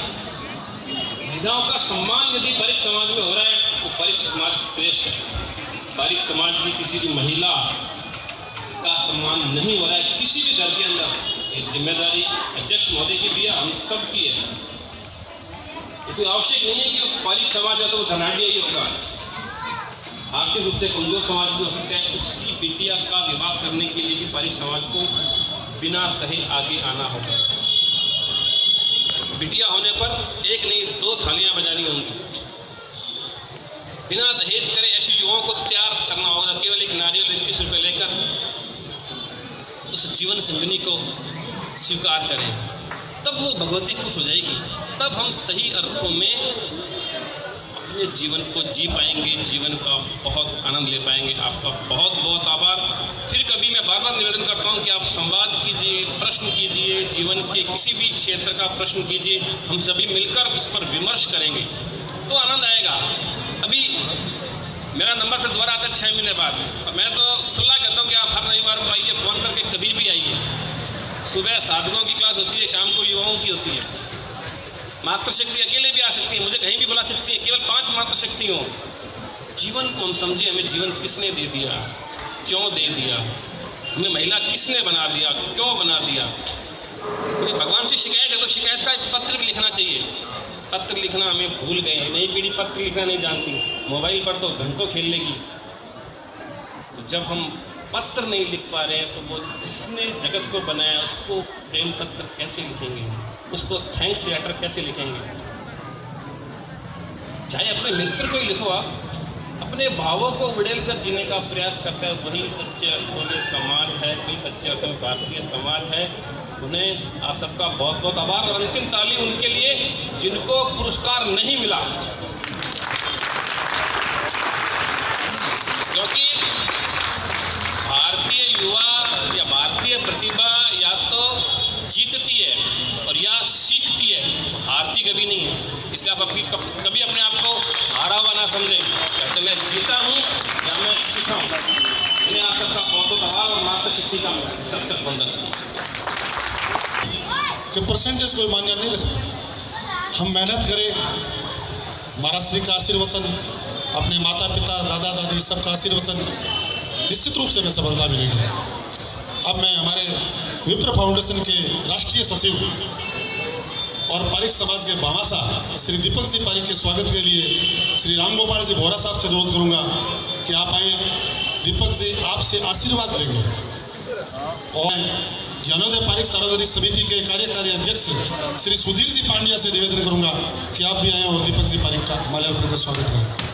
महिलाओं का सम्मान यदि पारिक समाज में हो रहा है तो पारिक समाज श्रेष्ठ है। पारिक समाज की किसी भी महिला का सम्मान नहीं हो रहा है किसी भी घर के अंदर, एक जिम्मेदारी अध्यक्ष महोदय की भी है, हम सब की है। कोई आवश्यक नहीं है कि वो पारिक समाज है तो वो धनाढ़िया ही होगा। आर्थिक रूप से कमजोर समाज भी हो सकता है, उसकी बिटिया का विवाह करने के लिए भी पारिक समाज को बिना कहे आगे आना होगा। बिटिया होने पर 1 नहीं 2 थालियां बजानी होंगी। बिना दहेज करे ऐसे युवाओं को तैयार करना होगा। केवल एक नारियल 21 रुपये लेकर उस जीवन संगिनी को स्वीकार करें, तब वो भगवती खुश हो जाएगी। तब हम सही अर्थों में अपने जीवन को जी पाएंगे, जीवन का बहुत आनंद ले पाएंगे। आपका बहुत बहुत आभार। फिर कभी मैं बार बार निवेदन करता हूं कि आप संवाद कीजिए, प्रश्न कीजिए, जीवन के किसी भी क्षेत्र का प्रश्न कीजिए, हम सभी मिलकर उस पर विमर्श करेंगे तो आनंद आएगा। अभी मेरा नंबर फिर दोबारा आता है 6 महीने बाद, और मैं तो खुला कहता हूँ कि आप हर रविवार को आइए, फ़ोन करके कभी भी आइए। सुबह साधकों की क्लास होती है, शाम को युवाओं की होती है। मातृशक्ति अकेले भी आ सकती है, मुझे कहीं भी बुला सकती है। केवल 5 मातृशक्ति हो। जीवन को हम समझे, हमें जीवन किसने दे दिया, क्यों दे दिया, हमें महिला किसने बना दिया, क्यों बना दिया? हमें भगवान से शिकायत है तो शिकायत का एक पत्र भी लिखना चाहिए। पत्र लिखना हमें भूल गए हैं, नई पीढ़ी पत्र लिखना नहीं जानती, मोबाइल पर तो घंटों खेल लेगी। तो जब हम पत्र नहीं लिख पा रहे हैं तो वो जिसने जगत को बनाया उसको प्रेम पत्र कैसे लिखेंगे, उसको थैंक्स लेटर कैसे लिखेंगे? चाहे अपने मित्र को ही लिखो, आप अपने भावों को उड़ेल कर जीने का प्रयास करता है, वही सच्चे अर्थों में समाज है, वही सच्चे अर्थों में भारतीय समाज है। उन्हें आप सबका बहुत बहुत आभार और अंतिम ताली उनके लिए जिनको पुरस्कार नहीं मिला, क्योंकि भारतीय युवा या भारतीय प्रतिभा या तो जीतती है और या सीखती है, हारती कभी नहीं है। इसलिए आप कभी अपने आप को हारा हुआ ना समझें, चाहे मैं जीता हूँ या मैं सीखा हूँ। मैं आप सबका बहुत बहुत आभार और माता शक्ति का सत सत वंदन। कि परसेंटेज कोई मान्य नहीं रखता। हम मेहनत करें, महाराज श्री का आशीर्वचन, अपने माता पिता दादा दादी सबका आशीर्वचन, निश्चित रूप से हमें सफलता मिलेगी। अब मैं हमारे विप्र फाउंडेशन के राष्ट्रीय सचिव और पारिक समाज के भामाशाह श्री दीपक जी पारिक के स्वागत के लिए श्री राम गोपाल जी बोरा साहब से अनुरोध करूंगा कि आप आए। दीपक जी आपसे आशीर्वाद लेंगे और ज्ञानोदय पारिक सार्वजनिक समिति के कार्यकारी अध्यक्ष श्री सुधीर जी पांड्या से निवेदन करूंगा कि आप भी आए और दीपक जी पारिक का माल्यार्पण कर स्वागत करें।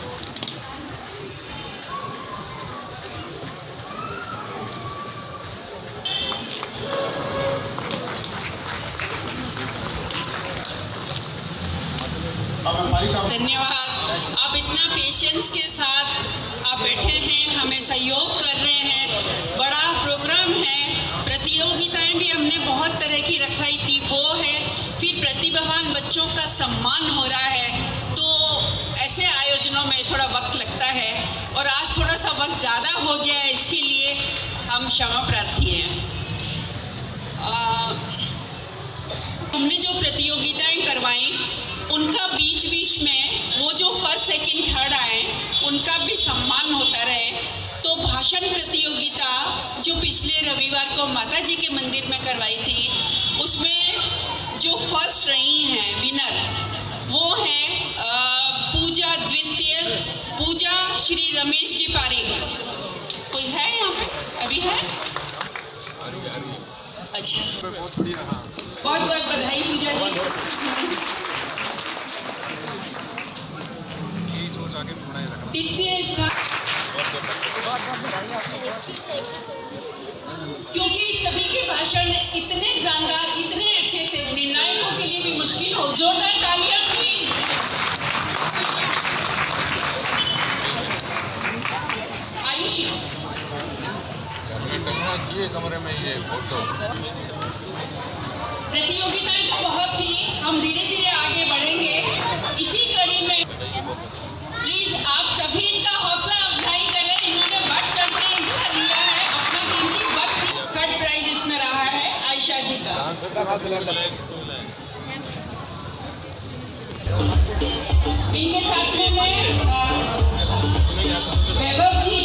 धन्यवाद। आप इतना पेशेंस के साथ आप बैठे हैं, हमें सहयोग कर रहे हैं। बड़ा प्रोग्राम है, प्रतियोगिताएं भी हमने बहुत तरह की रखाई थी, वो है, फिर प्रतिभावान बच्चों का सम्मान हो रहा है। तो ऐसे आयोजनों में थोड़ा वक्त लगता है और आज थोड़ा सा वक्त ज़्यादा हो गया है, इसके लिए हम क्षमा प्रार्थी हैं। हमने जो प्रतियोगिताएं करवाई उनका बीच बीच में वो जो फर्स्ट सेकंड थर्ड आए उनका भी सम्मान होता रहे। तो भाषण प्रतियोगिता जो पिछले रविवार को माता जी के मंदिर में करवाई थी, उसमें जो फर्स्ट रही हैं विनर वो हैं पूजा द्वितीय, पूजा श्री रमेश जी पारिक। कोई है यहाँ पे? अभी है? अच्छा, बहुत बहुत बधाई पूजा जी। द्वितीय स्थान, क्योंकि सभी के भाषण इतने शानदार, इतने अच्छे थे, निर्णायकों के लिए भी मुश्किल हो। जोरदार तालियां प्लीज। आयुषी कमरे में ये फोटो प्रतियोगिताएं तो बहुत थी, हम धीरे धीरे आगे बढ़ेंगे। इसी कड़ी में प्लीज आप सभी इनका हौसला अफजाई करें। इन्होंने बढ़ चढ़ के हिस्सा लिया है, अपना कीमती वक्त। थर्ड प्राइज इसमें रहा है आयशा जी का। इनके साथ में मैं वैभव जी,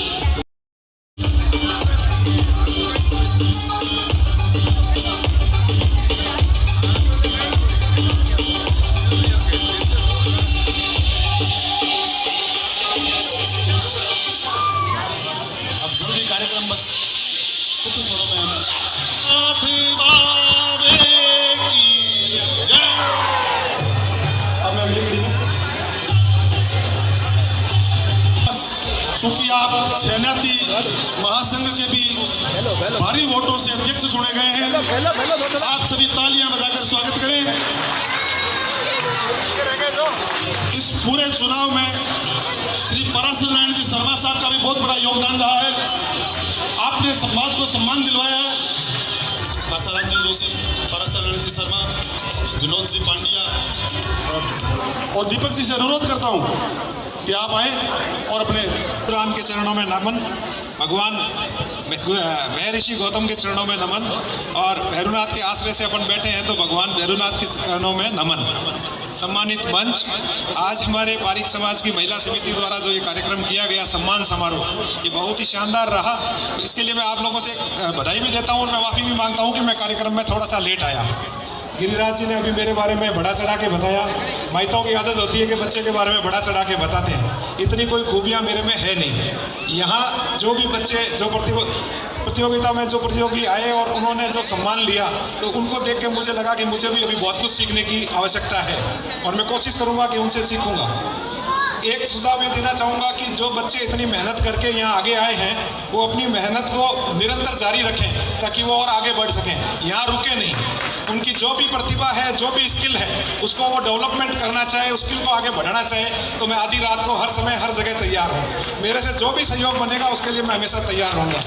चूंकि आप सेनाती महासंघ के भी भारी वोटों से अध्यक्ष चुने गए हैं, आप सभी तालियां बजाकर स्वागत करें। इस पूरे चुनाव में श्री पराशर नारायण जी शर्मा साहब का भी बहुत बड़ा योगदान रहा है। आपने समाज को सम्मान दिलवाया है। आसाराम जी जोशी, पराशर नारायण जी शर्मा, विनोद जी पांड्या और दीपक जी से अनुरोध करता हूं कि आप आए और अपने राम के चरणों में नमन। भगवान महर्षि गौतम के चरणों में नमन, और भैरवनाथ के आश्रय से अपन बैठे हैं तो भगवान भैरवनाथ के चरणों में नमन। सम्मानित मंच, आज हमारे पारिक समाज की महिला समिति द्वारा जो ये कार्यक्रम किया गया सम्मान समारोह, ये बहुत ही शानदार रहा। इसके लिए मैं आप लोगों से बधाई भी देता हूँ और मैं माफ़ी भी मांगता हूँ कि मैं कार्यक्रम में थोड़ा सा लेट आया। गिरिराज जी ने अभी मेरे बारे में बढ़ा चढ़ा के बताया। माइतों की आदत होती है कि बच्चे के बारे में बढ़ा चढ़ा के बताते हैं, इतनी कोई खूबियाँ मेरे में है नहीं। यहाँ जो भी बच्चे जो प्रतियोगिता में जो प्रतियोगी आए और उन्होंने जो सम्मान लिया, तो उनको देख के मुझे लगा कि मुझे भी अभी बहुत कुछ सीखने की आवश्यकता है और मैं कोशिश करूँगा कि उनसे सीखूँगा। एक सुझाव ये देना चाहूँगा कि जो बच्चे इतनी मेहनत करके यहाँ आगे आए हैं, वो अपनी मेहनत को निरंतर जारी रखें ताकि वो और आगे बढ़ सकें, यहाँ रुके नहीं। उनकी जो भी प्रतिभा है, जो भी स्किल है, उसको वो डेवलपमेंट करना चाहे, उस स्किल को आगे बढ़ाना चाहे, तो मैं आधी रात को हर समय हर जगह तैयार हूँ। मेरे से जो भी सहयोग बनेगा उसके लिए मैं हमेशा तैयार रहूँगा।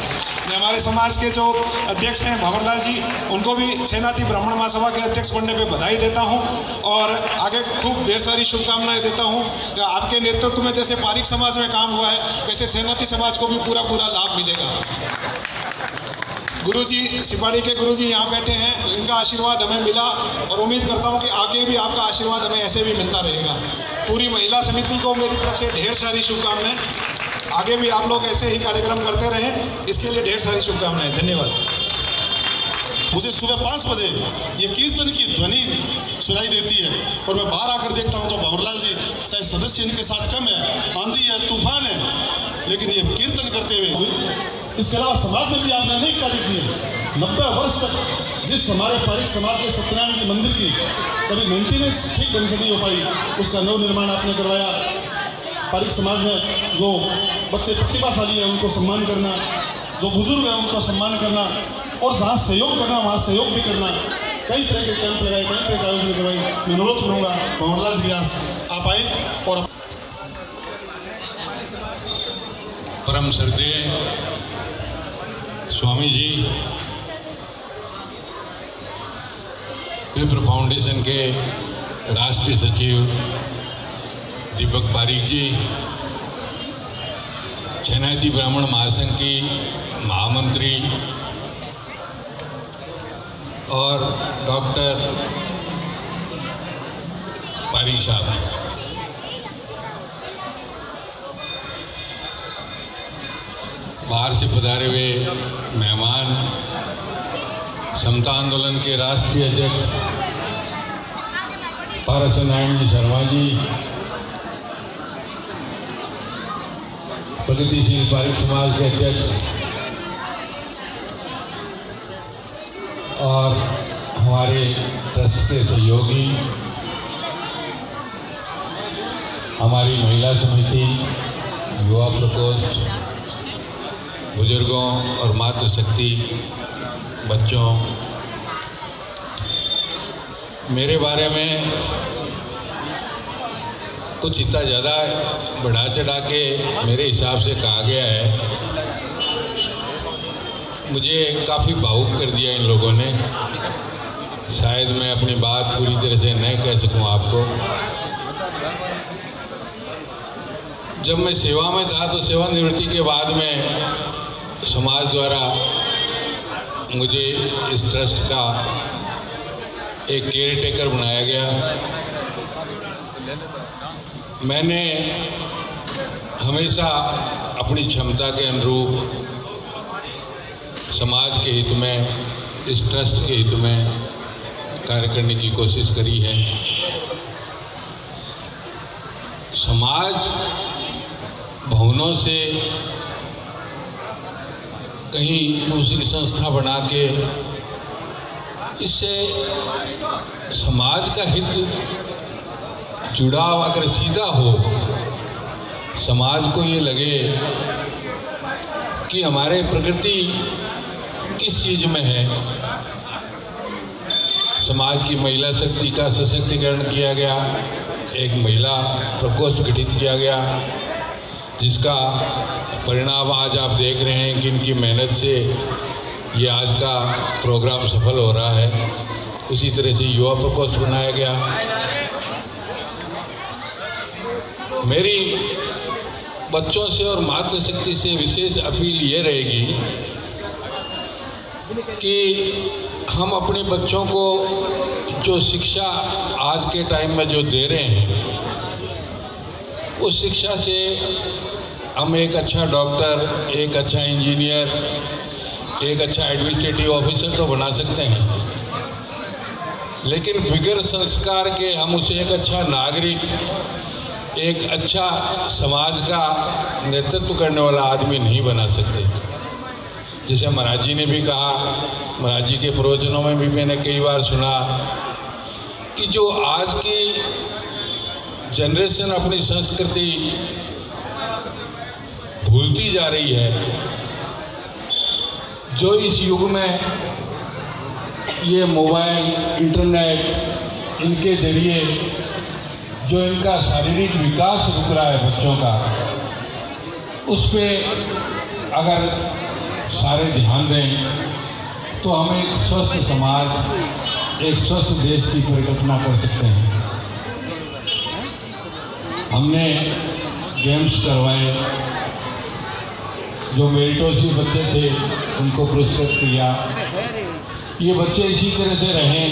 मैं हमारे समाज के जो अध्यक्ष हैं भंवरलाल जी, उनको भी छेनाती ब्राह्मण महासभा के अध्यक्ष बनने पर बधाई देता हूँ और आगे खूब ढेर सारी शुभकामनाएं देता हूँ। आपके नेतृत्व में जैसे पारिक समाज में काम हुआ है, वैसे छेनाती समाज को भी पूरा लाभ मिलेगा। गुरुजी, सिपाड़ी के गुरुजी यहाँ बैठे हैं, इनका आशीर्वाद हमें मिला और उम्मीद करता हूँ कि आगे भी आपका आशीर्वाद हमें ऐसे भी मिलता रहेगा। पूरी महिला समिति को मेरी तरफ से ढेर सारी शुभकामनाएं। आगे भी आप लोग ऐसे ही कार्यक्रम करते रहें, इसके लिए ढेर सारी शुभकामनाएं। धन्यवाद। मुझे सुबह 5 बजे ये कीर्तन की ध्वनि सुनाई देती है और मैं बाहर आकर देखता हूँ तो भंवरलाल जी चाहे सदस्य इनके साथ कम है, आंधी है, तूफान है, लेकिन ये कीर्तन करते हुए। इसके अलावा समाज में भी आपने अनेक कार्य किए। 90 वर्ष तक जिस हमारे पारिक समाज के सत्यनारायण जी मंदिर की कभी मेंटेनेंस ठीक ढंग से नहीं हो पाई, उसका नवनिर्माण आपने करवाया। पारिक समाज में जो बच्चे प्रतिभाशाली हैं उनको सम्मान करना, जो बुजुर्ग हैं उनको सम्मान करना और जहाँ सहयोग करना वहाँ सहयोग भी करना। कई तरह के कैंप लगाए, कई तरह के आयोजन करवाए। मैं अनुरोध करूँगा भंवरलाल जी आप आए और परम श्रद्धेय स्वामी जी, विप्र फाउंडेशन के राष्ट्रीय सचिव दीपक पारिक जी, छेनाती ब्राह्मण महासंघ की महामंत्री और डॉक्टर पारिक साहब, बाहर से पधारे हुए मेहमान, समता आंदोलन के राष्ट्रीय अध्यक्ष पारस नारायण जी शर्मा जी, प्रगतिशील पारिक समाज के अध्यक्ष और हमारे ट्रस्ट के सहयोगी, हमारी महिला समिति, युवा प्रकोष्ठ, बुजुर्गों और मातृशक्ति बच्चों, मेरे बारे में कुछ इतना ज़्यादा बढ़ा चढ़ा के मेरे हिसाब से कहा गया है। मुझे काफ़ी भावुक कर दिया इन लोगों ने। शायद मैं अपनी बात पूरी तरह से नहीं कह सकूं आपको। जब मैं सेवा में था तो सेवानिवृत्ति के बाद में समाज द्वारा मुझे इस ट्रस्ट का एक केयर टेकर बनाया गया। मैंने हमेशा अपनी क्षमता के अनुरूप समाज के हित में, इस ट्रस्ट के हित में कार्य करने की कोशिश करी है। समाज भवनों से कहीं दूसरी संस्था बना के, इससे समाज का हित जुड़ाव अगर सीधा हो, समाज को ये लगे कि हमारे प्रकृति किस चीज़ में है। समाज की महिला शक्ति का सशक्तिकरण किया गया, एक महिला प्रकोष्ठ गठित किया गया, जिसका परिणाम आज आप देख रहे हैं कि इनकी मेहनत से ये आज का प्रोग्राम सफल हो रहा है। उसी तरह से युवा प्रकोष्ठ बनाया गया। मेरी बच्चों से और मातृशक्ति से विशेष अपील ये रहेगी कि हम अपने बच्चों को जो शिक्षा आज के टाइम में जो दे रहे हैं, उस शिक्षा से हम एक अच्छा डॉक्टर, एक अच्छा इंजीनियर, एक अच्छा एडमिनिस्ट्रेटिव ऑफिसर तो बना सकते हैं, लेकिन बगैर संस्कार के हम उसे एक अच्छा नागरिक, एक अच्छा समाज का नेतृत्व करने वाला आदमी नहीं बना सकते। जैसे महाराज जी ने भी कहा, महाराज जी के प्रवचनों में भी मैंने कई बार सुना कि जो आज की जनरेशन अपनी संस्कृति भूलती जा रही है, जो इस युग में ये मोबाइल, इंटरनेट, इनके जरिए जो इनका शारीरिक विकास रुक रहा है बच्चों का, उस पर अगर सारे ध्यान दें तो हम एक स्वस्थ समाज, एक स्वस्थ देश की परिकल्पना कर सकते हैं। हमने गेम्स करवाए, जो मेरिटोरियस बच्चे थे उनको पुरस्कृत किया। ये बच्चे इसी तरह से रहें,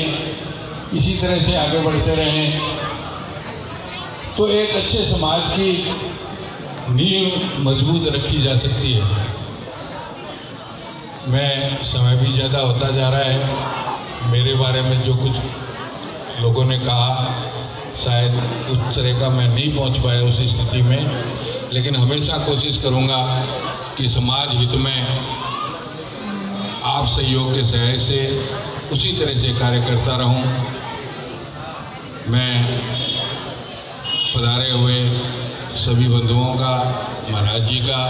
इसी तरह से आगे बढ़ते रहें तो एक अच्छे समाज की नींव मजबूत रखी जा सकती है। मैं समय भी ज़्यादा होता जा रहा है, मेरे बारे में जो कुछ लोगों ने कहा शायद उस तरह का मैं नहीं पहुंच पाया उस स्थिति में, लेकिन हमेशा कोशिश करूंगा कि समाज हित में आप सहयोग के सहायता से उसी तरह से कार्य करता रहूं। मैं पधारे हुए सभी बंधुओं का, महाराज जी का,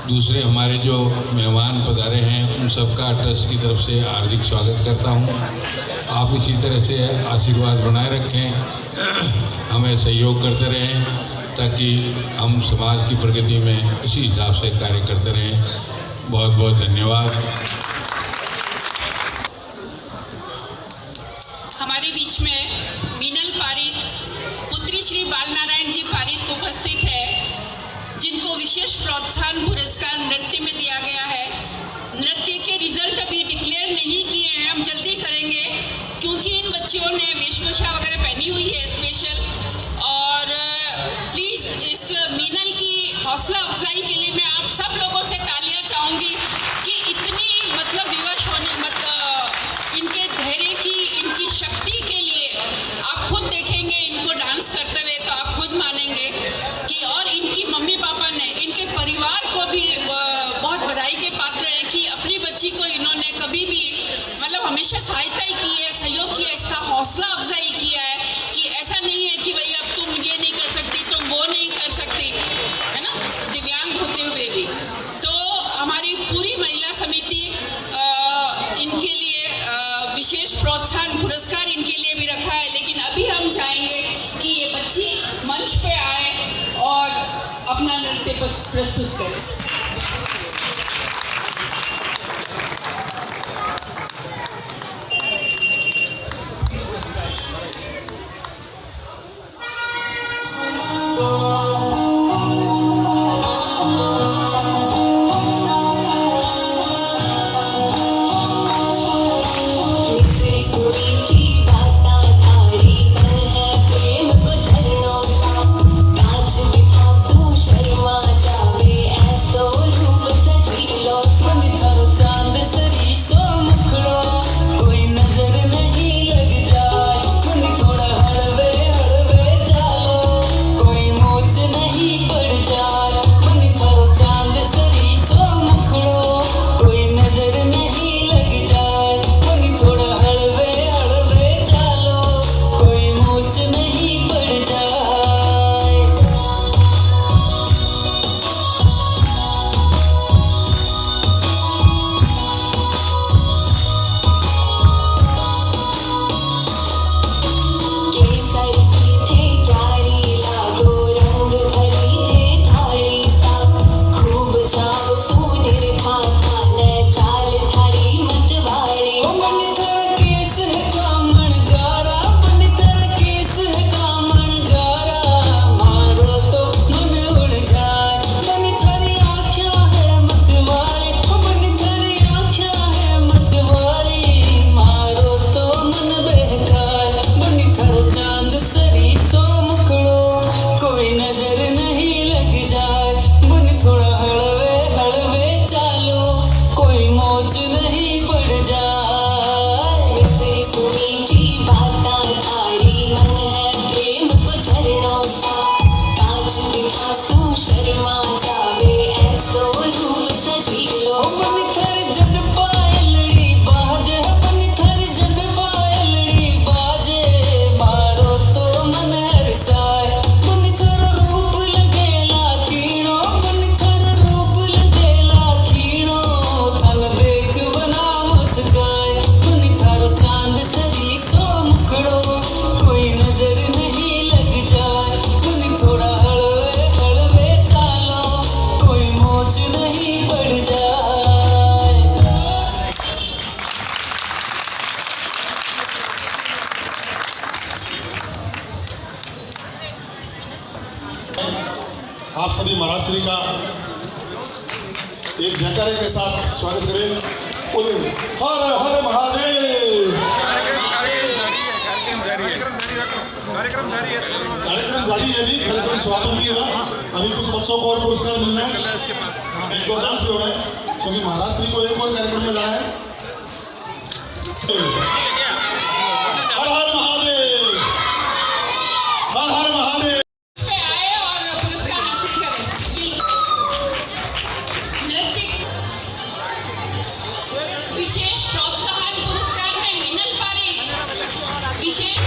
दूसरे हमारे जो मेहमान पधारे हैं उन सबका ट्रस्ट की तरफ से हार्दिक स्वागत करता हूं। आप इसी तरह से आशीर्वाद बनाए रखें, हमें सहयोग करते रहें ताकि हम समाज की प्रगति में उसी हिसाब से कार्य करते रहें। बहुत बहुत धन्यवाद। हमारे बीच में मीनल पारिक, पुत्री श्री बालनारायण जी पारिक उपस्थित है, जिनको विशेष प्रोत्साहन पुरस्कार नृत्य में दिया गया है। नृत्य के रिजल्ट अभी डिक्लेयर नहीं किए हैं, हम जल्दी करेंगे क्योंकि इन बच्चियों ने वेशभूषा वगैरह पहनी हुई है स्पेशल। और प्लीज़ इस मीनल की हौसला अफजाई के लिए मैं आप सब लोगों से तालियां चाहूँगी कि इतनी मतलब विवश होने इनके धैर्य की, इनकी शक्ति के लिए आप खुद देखेंगे इनको डांस करते हुए तो आप खुद मानेंगे कि, और इनकी मम्मी पापा ने, इनके परिवार को भी बहुत बधाई के पात्र हैं कि अपनी बच्ची को इन्होंने कभी भी मतलब हमेशा सहायता ही की है, सहयोग किया, इसका हौसला अफजाई किया है कि ऐसा नहीं है कि भाई अब तुम ये नहीं कर सकती, तुम वो नहीं कर सकती, है ना, दिव्यांग होते हुए भी। तो हमारी पूरी महिला समिति इनके लिए विशेष प्रोत्साहन पुरस्कार इनके लिए भी रखा है। लेकिन अभी हम चाहेंगे कि ये बच्ची मंच पे आए और अपना नृत्य प्रस्तुत करें। शर्मा जावे ऐसो जी महाराज श्री का एक जयकारे के साथ स्वागत करें। बोले हर हर महादेव। कार्यक्रम जारी है अभी, कार्यक्रम समापन नहीं हुआ। अभी कुछ बच्चों को और पुरस्कार मिलना है, एक और डांस भी हो रहा है, क्योंकि महाराज श्री को एक और कार्यक्रम में जाना है। हर हर महादेव, हर हर महादेव। पे आए और पुरस्कार हासिल करें। ये नृत्य विशेष प्रोत्साहन पुरस्कार में मिनल पारी विशेष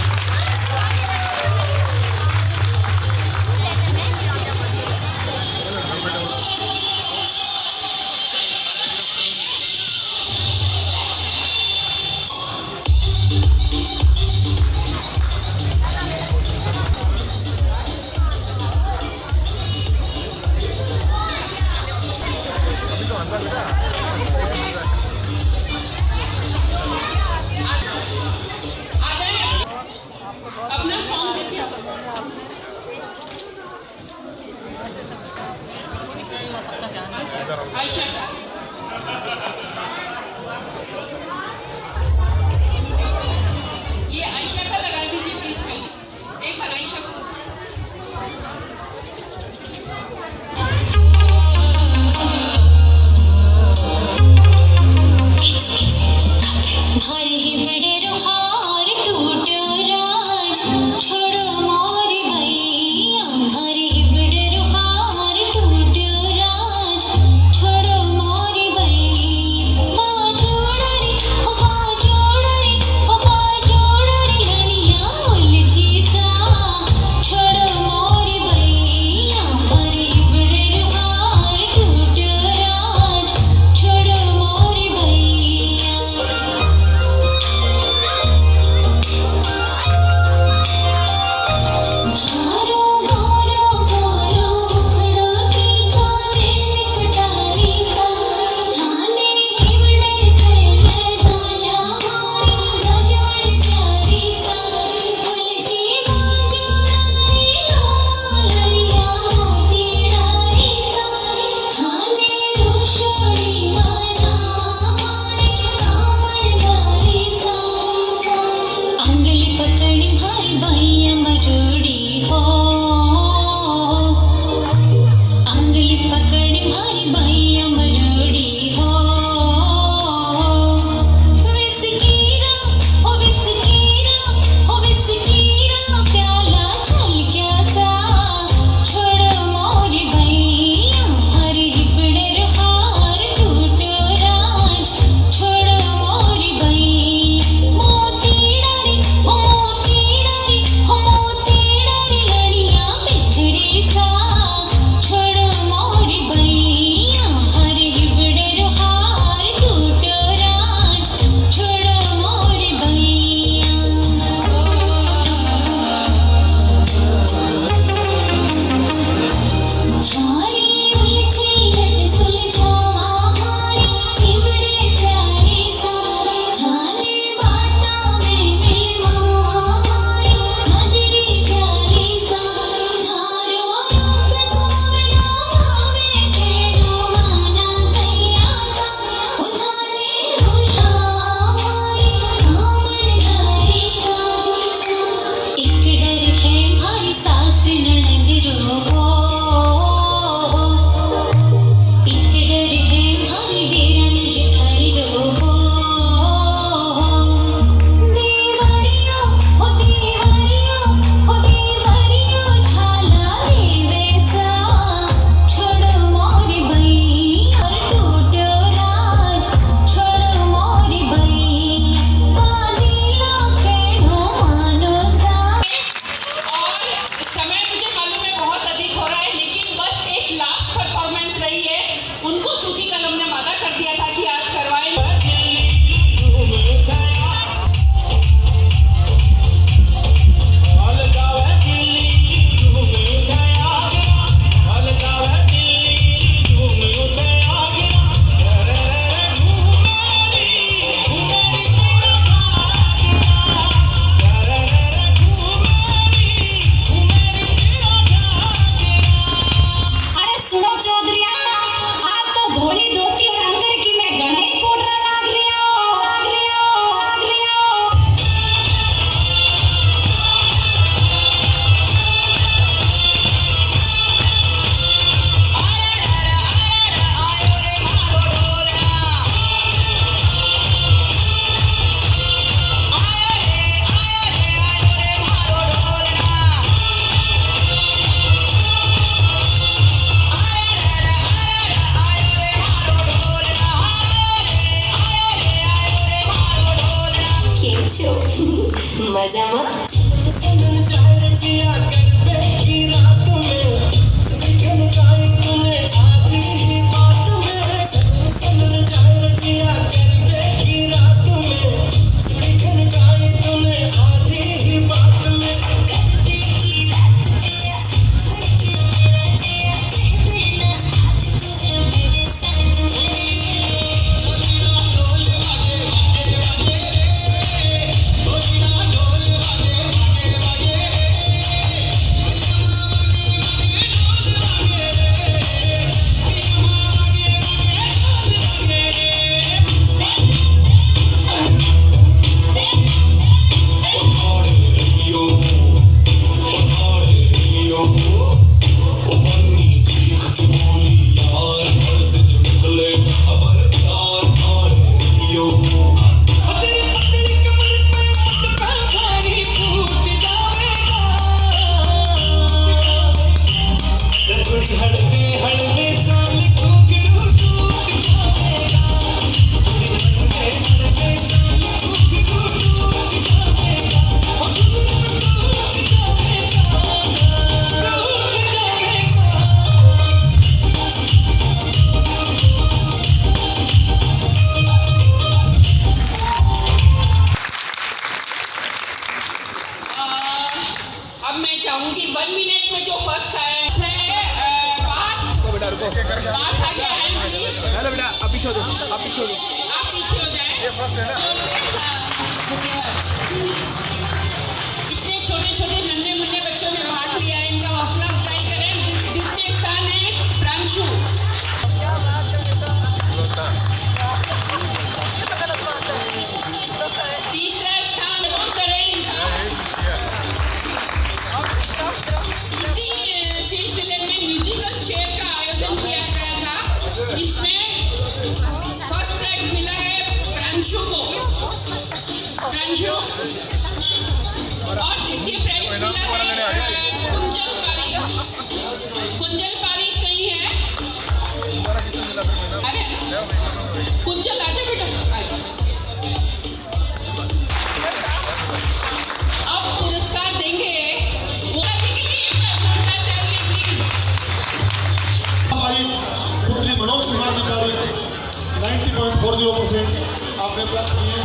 आपने प्राप्त किए।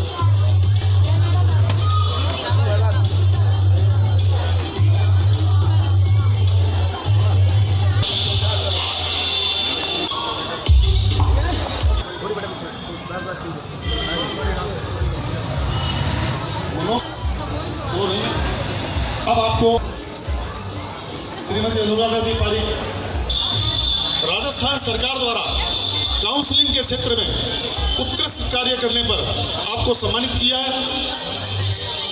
अब आपको श्रीमती अनुराधा जी पारिक राजस्थान सरकार द्वारा काउंसलिंग के क्षेत्र में उत्कृष्ट कार्य करने पर आपको सम्मानित किया है।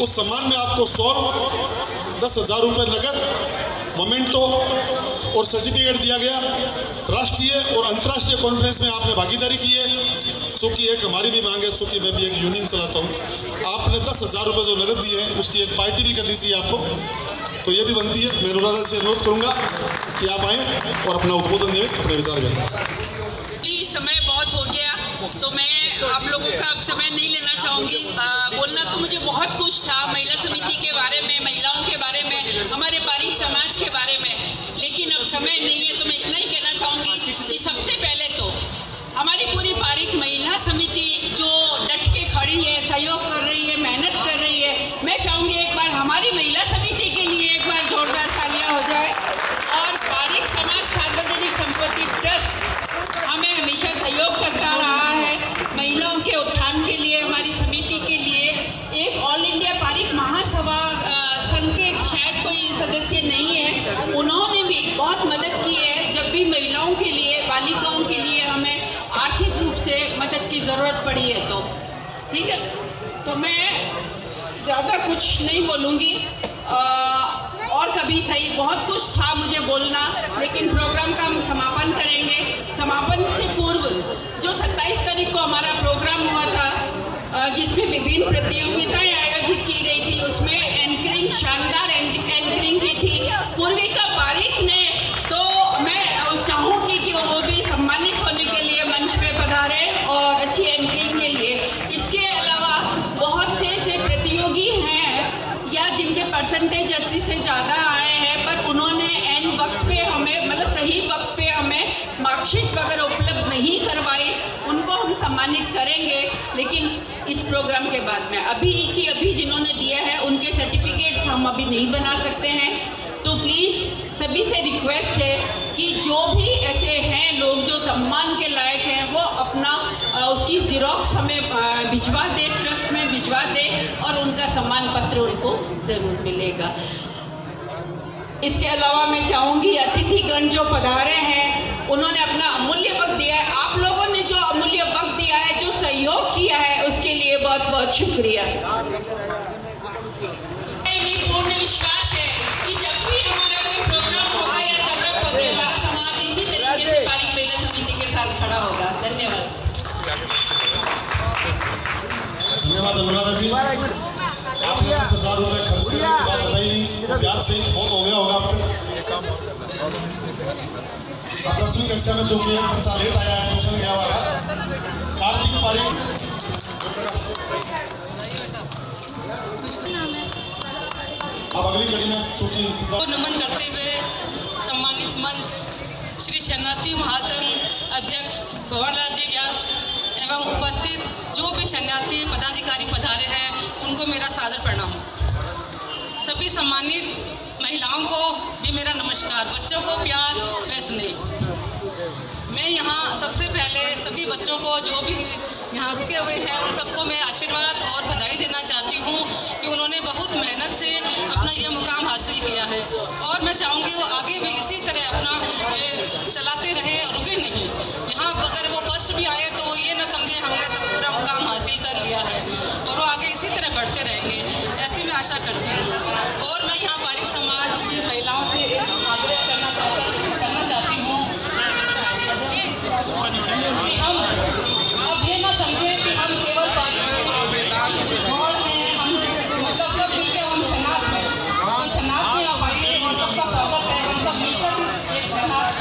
उस सम्मान में आपको 10,000 रुपये नगद, मोमेंटो और सर्टिफिकेट दिया गया। राष्ट्रीय और अंतर्राष्ट्रीय कॉन्फ्रेंस में आपने भागीदारी की है, चूँकि एक हमारी भी मांग है, चूँकि मैं भी एक यूनियन चलाता हूँ। आपने 10,000 रुपये जो नगद दिए हैं उसकी एक पार्टी भी करनी चाहिए आपको, तो ये भी बनती है। मैं अनुराधा से अनुरोध करूँगा कि आप आएँ और अपना उद्बोधन दें, अपने विचार व्यक्त करें। समय बहुत हो गया तो मैं आप लोगों का अब समय नहीं लेना चाहूँगी। बोलना तो मुझे बहुत कुछ था महिला समिति के बारे में, महिलाओं के बारे में, हमारे पारिक समाज के बारे में, लेकिन अब समय नहीं है। तो मैं इतना ही कहना चाहूँगी कि सबसे पहले तो हमारी पूरी पारिक महिला समिति जो डट के खड़ी है, सहयोग कर रही है, मेहनत कर रही है, मैं चाहूँगी एक बार हमारी महिला समिति के लिए एक बार जोरदार तालियाँ हो जाए। और पारिक समाज सार्वजनिक संपत्ति ट्रस्ट हमें हमेशा सहयोग करता रहा है महिलाओं के उत्थान के लिए। हमारी समिति के लिए एक ऑल इंडिया पारिक महासभा संघ के शायद कोई सदस्य नहीं है, उन्होंने भी बहुत मदद की है जब भी महिलाओं के लिए, बालिकाओं के लिए हमें आर्थिक रूप से मदद की ज़रूरत पड़ी है। तो ठीक है, तो मैं ज़्यादा कुछ नहीं बोलूँगी। और कभी सही बहुत कुछ था मुझे बोलना, लेकिन प्रोग्राम का हम समापन करेंगे। समापन से पूर्व जो 27 तारीख को हमारा प्रोग्राम हुआ था, जिसमें विभिन्न प्रतियोगिताएं आयोजित की गई थी, उसमें एंकरिंग, शानदार एंकरिंग की थी पूर्विका पारिक ने। तो मैं चाहूँगी कि वो भी सम्मानित होने के लिए मंच पे पधारे और अच्छी एंकरिंग के लिए। इसके अलावा बहुत से प्रतियोगी हैं इस प्रोग्राम के बाद में। अभी जिन्होंने दिया है उनके सर्टिफिकेट्स हम अभी नहीं बना सकते हैं, तो प्लीज़ सभी से रिक्वेस्ट है कि जो भी ऐसे हैं लोग जो सम्मान के लायक हैं वो अपना उसकी ज़ेरॉक्स हमें भिजवा दे, ट्रस्ट में भिजवा दे और उनका सम्मान पत्र उनको ज़रूर मिलेगा। इसके अलावा मैं चाहूँगी अतिथिगण जो पधारे हैं उन्होंने अपना अमूल्य वक्त दिया है। आप लोगों ने जो अमूल्य वक्त दिया है, जो सहयोग किया है, उसके लिए बहुत बहुत शुक्रिया। पूर्ण विश्वास है कि जब भी हमारा कोई प्रोग्राम होगा या जरूरत होगी हमारा समाज इसी तरीके से पारिक महिला समिति के साथ खड़ा होगा। धन्यवाद। धन्यवाद अनुराधा जी। आपने 10,000 रुपये खर्च करने की बात बताई नहीं, तो ब्याज से बहुत हो गया होगा अब तक। अब 10वीं कक्षा में जो कि एक बच्चा लेट आया है, ट्यूशन गया हुआ है, कार्तिक पारिक। अब अगली कड़ी में चूंकि नमन करते हुए सम्मानित मंच श्री शरणार्थी महासंघ अध्यक्ष भंवरलाल जी व्यास एवं उपस्थित जो भी शरणार्थी पदाधिकारी पधारे हैं उनको मेरा सादर प्रणाम। सभी सम्मानित महिलाओं को भी मेरा नमस्कार। बच्चों को प्यार व स्नेह। मैं यहाँ सबसे पहले सभी बच्चों को जो भी यहाँ रुके हुए हैं उन सबको मैं आशीर्वाद और बधाई देना चाहती हूँ कि उन्होंने बहुत मेहनत से अपना ये मुकाम हासिल किया है और मैं चाहूँगी वो आगे भी इसी तरह अपना चलाते रहें, रुके नहीं। यहाँ अगर वो फर्स्ट भी आए तो ये ना समझे हमने सब पूरा मुकाम हासिल कर लिया है और वो आगे इसी तरह बढ़ते रहेंगे, ऐसी मैं आशा करती हूँ। और मैं यहाँ पारिक समाज की महिलाओं से एक आग्रह करना चाहती हूँ कि हम अब ये ना समझें कि हम केवल गौड़ हैं, हम मतलब सब मिलकर हम शनाख्त हैं, कोई शनाख्त में आप आइए और सबका स्वागत है। हम सब मिलकर एक शनाख्त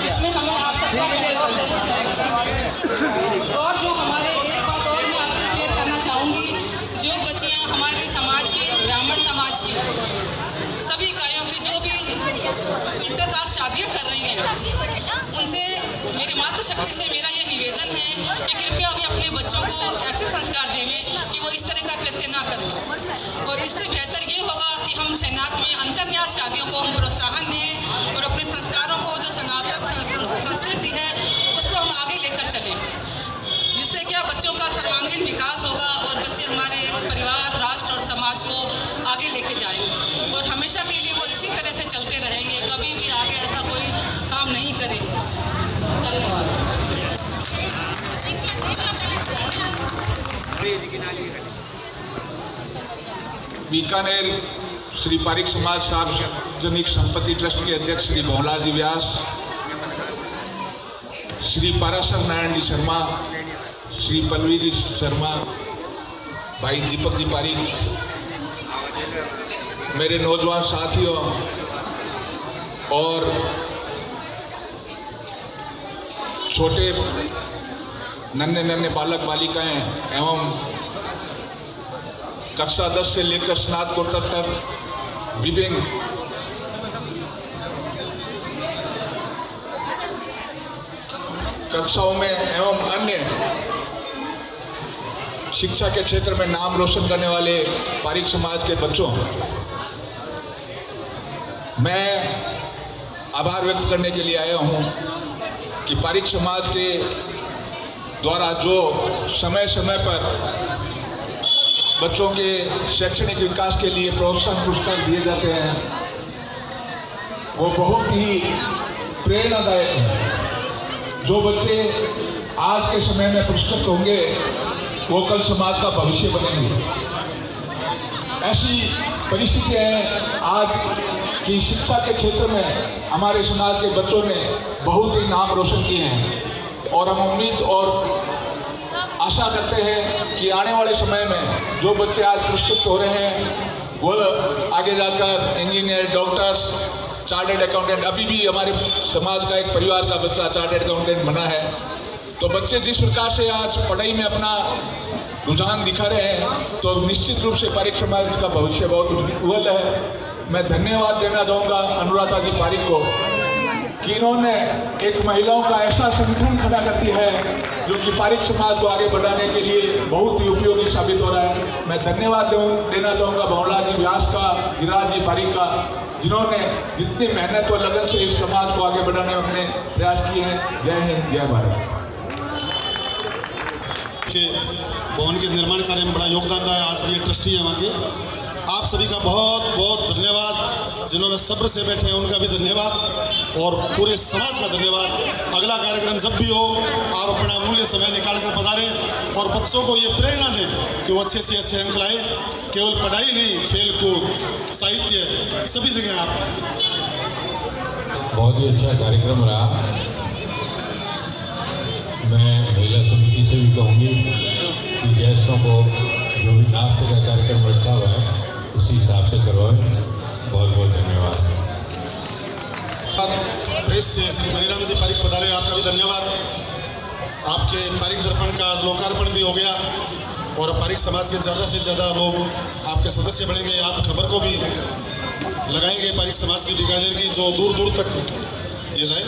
जिसमें हमें आप सबका सहयोग जरूर चाहिए। और जो हमारे एक बात और मैं आपसे शेयर करना चाहूँगी, जो बच्चियाँ हमारे समाज की, ब्राह्मण समाज की सभी इकाइयों की जो भी इंटरकास्ट शादियाँ कर रही हैं, उनसे मेरी मातृशक्ति से मेरा ये निवेदन है कि कृपया भी अपने बच्चों को ऐसे संस्कार देवें कि वो इस तरह का कृत्य ना करें। और इससे बेहतर ये होगा कि हम शरणार्थ में अंतर्नियास शादियों को हम प्रोत्साहन दें और अपने संस्कारों को जो सनातन संस्कृति है उसको हम आगे लेकर चलें, जिससे क्या बच्चों का सर्वांगीण विकास होगा और बच्चे हमारे परिवार, राष्ट्र और समाज को आगे लेके जाएंगे और हमेशा के लिए वो इसी तरह से चलते रहेंगे, कभी भी आगे ऐसा कोई काम नहीं करेंगे। धन्यवाद। बीकानेर श्री पारिक समाज सार्वजनिक संपत्ति ट्रस्ट के अध्यक्ष श्री भंवरलाल जी व्यास, श्री पाराशर नारायण जी शर्मा, श्री पल्लवी जी शर्मा, भाई दीपक जी पारिक, मेरे नौजवान साथियों और छोटे नन्हे बालक बालिकाएं एवं कक्षा 10 से लेकर स्नातकोत्तर तक विभिन्न कक्षाओं में एवं अन्य शिक्षा के क्षेत्र में नाम रोशन करने वाले पारिक समाज के बच्चों, मैं आभार व्यक्त करने के लिए आया हूं कि पारिक समाज के द्वारा जो समय समय पर बच्चों के शैक्षणिक विकास के लिए प्रोत्साहन पुरस्कार दिए जाते हैं वो बहुत ही प्रेरणादायक है। जो बच्चे आज के समय में पुरस्कृत होंगे वो कल समाज का भविष्य बनेंगे। ऐसी परिस्थिति है आज कि शिक्षा के क्षेत्र में हमारे समाज के बच्चों ने बहुत ही नाम रोशन किए हैं और हम उम्मीद और आशा करते हैं कि आने वाले समय में जो बच्चे आज पुरस्कृत हो रहे हैं वो आगे जाकर इंजीनियर, डॉक्टर्स, चार्टर्ड अकाउंटेंट, अभी भी हमारे समाज का एक परिवार का बच्चा चार्टर्ड अकाउंटेंट बना है। तो बच्चे जिस प्रकार से आज पढ़ाई में अपना रुझान दिखा रहे हैं तो निश्चित रूप से पारिक समाज का भविष्य बहुत उज्ज्वल है। मैं धन्यवाद देना चाहूँगा अनुराधा जी पारिक को कि इन्होंने एक महिलाओं का ऐसा संगठन खड़ा करती है जो कि पारिक समाज को आगे बढ़ाने के लिए बहुत ही उपयोगी साबित हो रहा है। मैं धन्यवाद देना चाहूँगा भंवरलाल जी व्यास का, गिरिराज जी पारिक का, जिन्होंने जितनी मेहनत और लगन से इस समाज को आगे बढ़ाने में अपने प्रयास किए हैं। जय हिंद, जय भारत। के भवन के निर्माण कार्य में बड़ा योगदान रहा है। आज भी ये ट्रस्टी है वहाँ के। आप सभी का बहुत बहुत धन्यवाद। जिन्होंने सब्र से बैठे हैं उनका भी धन्यवाद और पूरे समाज का धन्यवाद। अगला कार्यक्रम जब भी हो आप अपना मूल्य समय निकाल कर पधारें और बच्चों को ये प्रेरणा दें कि वो अच्छे से अच्छे अंक लाएं। केवल पढ़ाई नहीं, खेल कूद, साहित्य, सभी जगह आप। बहुत ही अच्छा कार्यक्रम रहा। मैं महिला समिति से भी कहूँगी कि गेस्टों को जो भी नाश्ते का कार्यक्रम रखा हुआ है उसी हिसाब से करवाएं। बहुत बहुत धन्यवाद। प्रेस से श्री मनीराम जी पारिक पधारे, आपका भी धन्यवाद। आपके पारिक दर्पण का आज लोकार्पण भी हो गया और पारिक समाज के ज़्यादा से ज़्यादा लोग आपके सदस्य बनेंगे। आप खबर को भी लगाएंगे पारिक समाज की, बीकानेर की, जो दूर दूर तक ये जाए।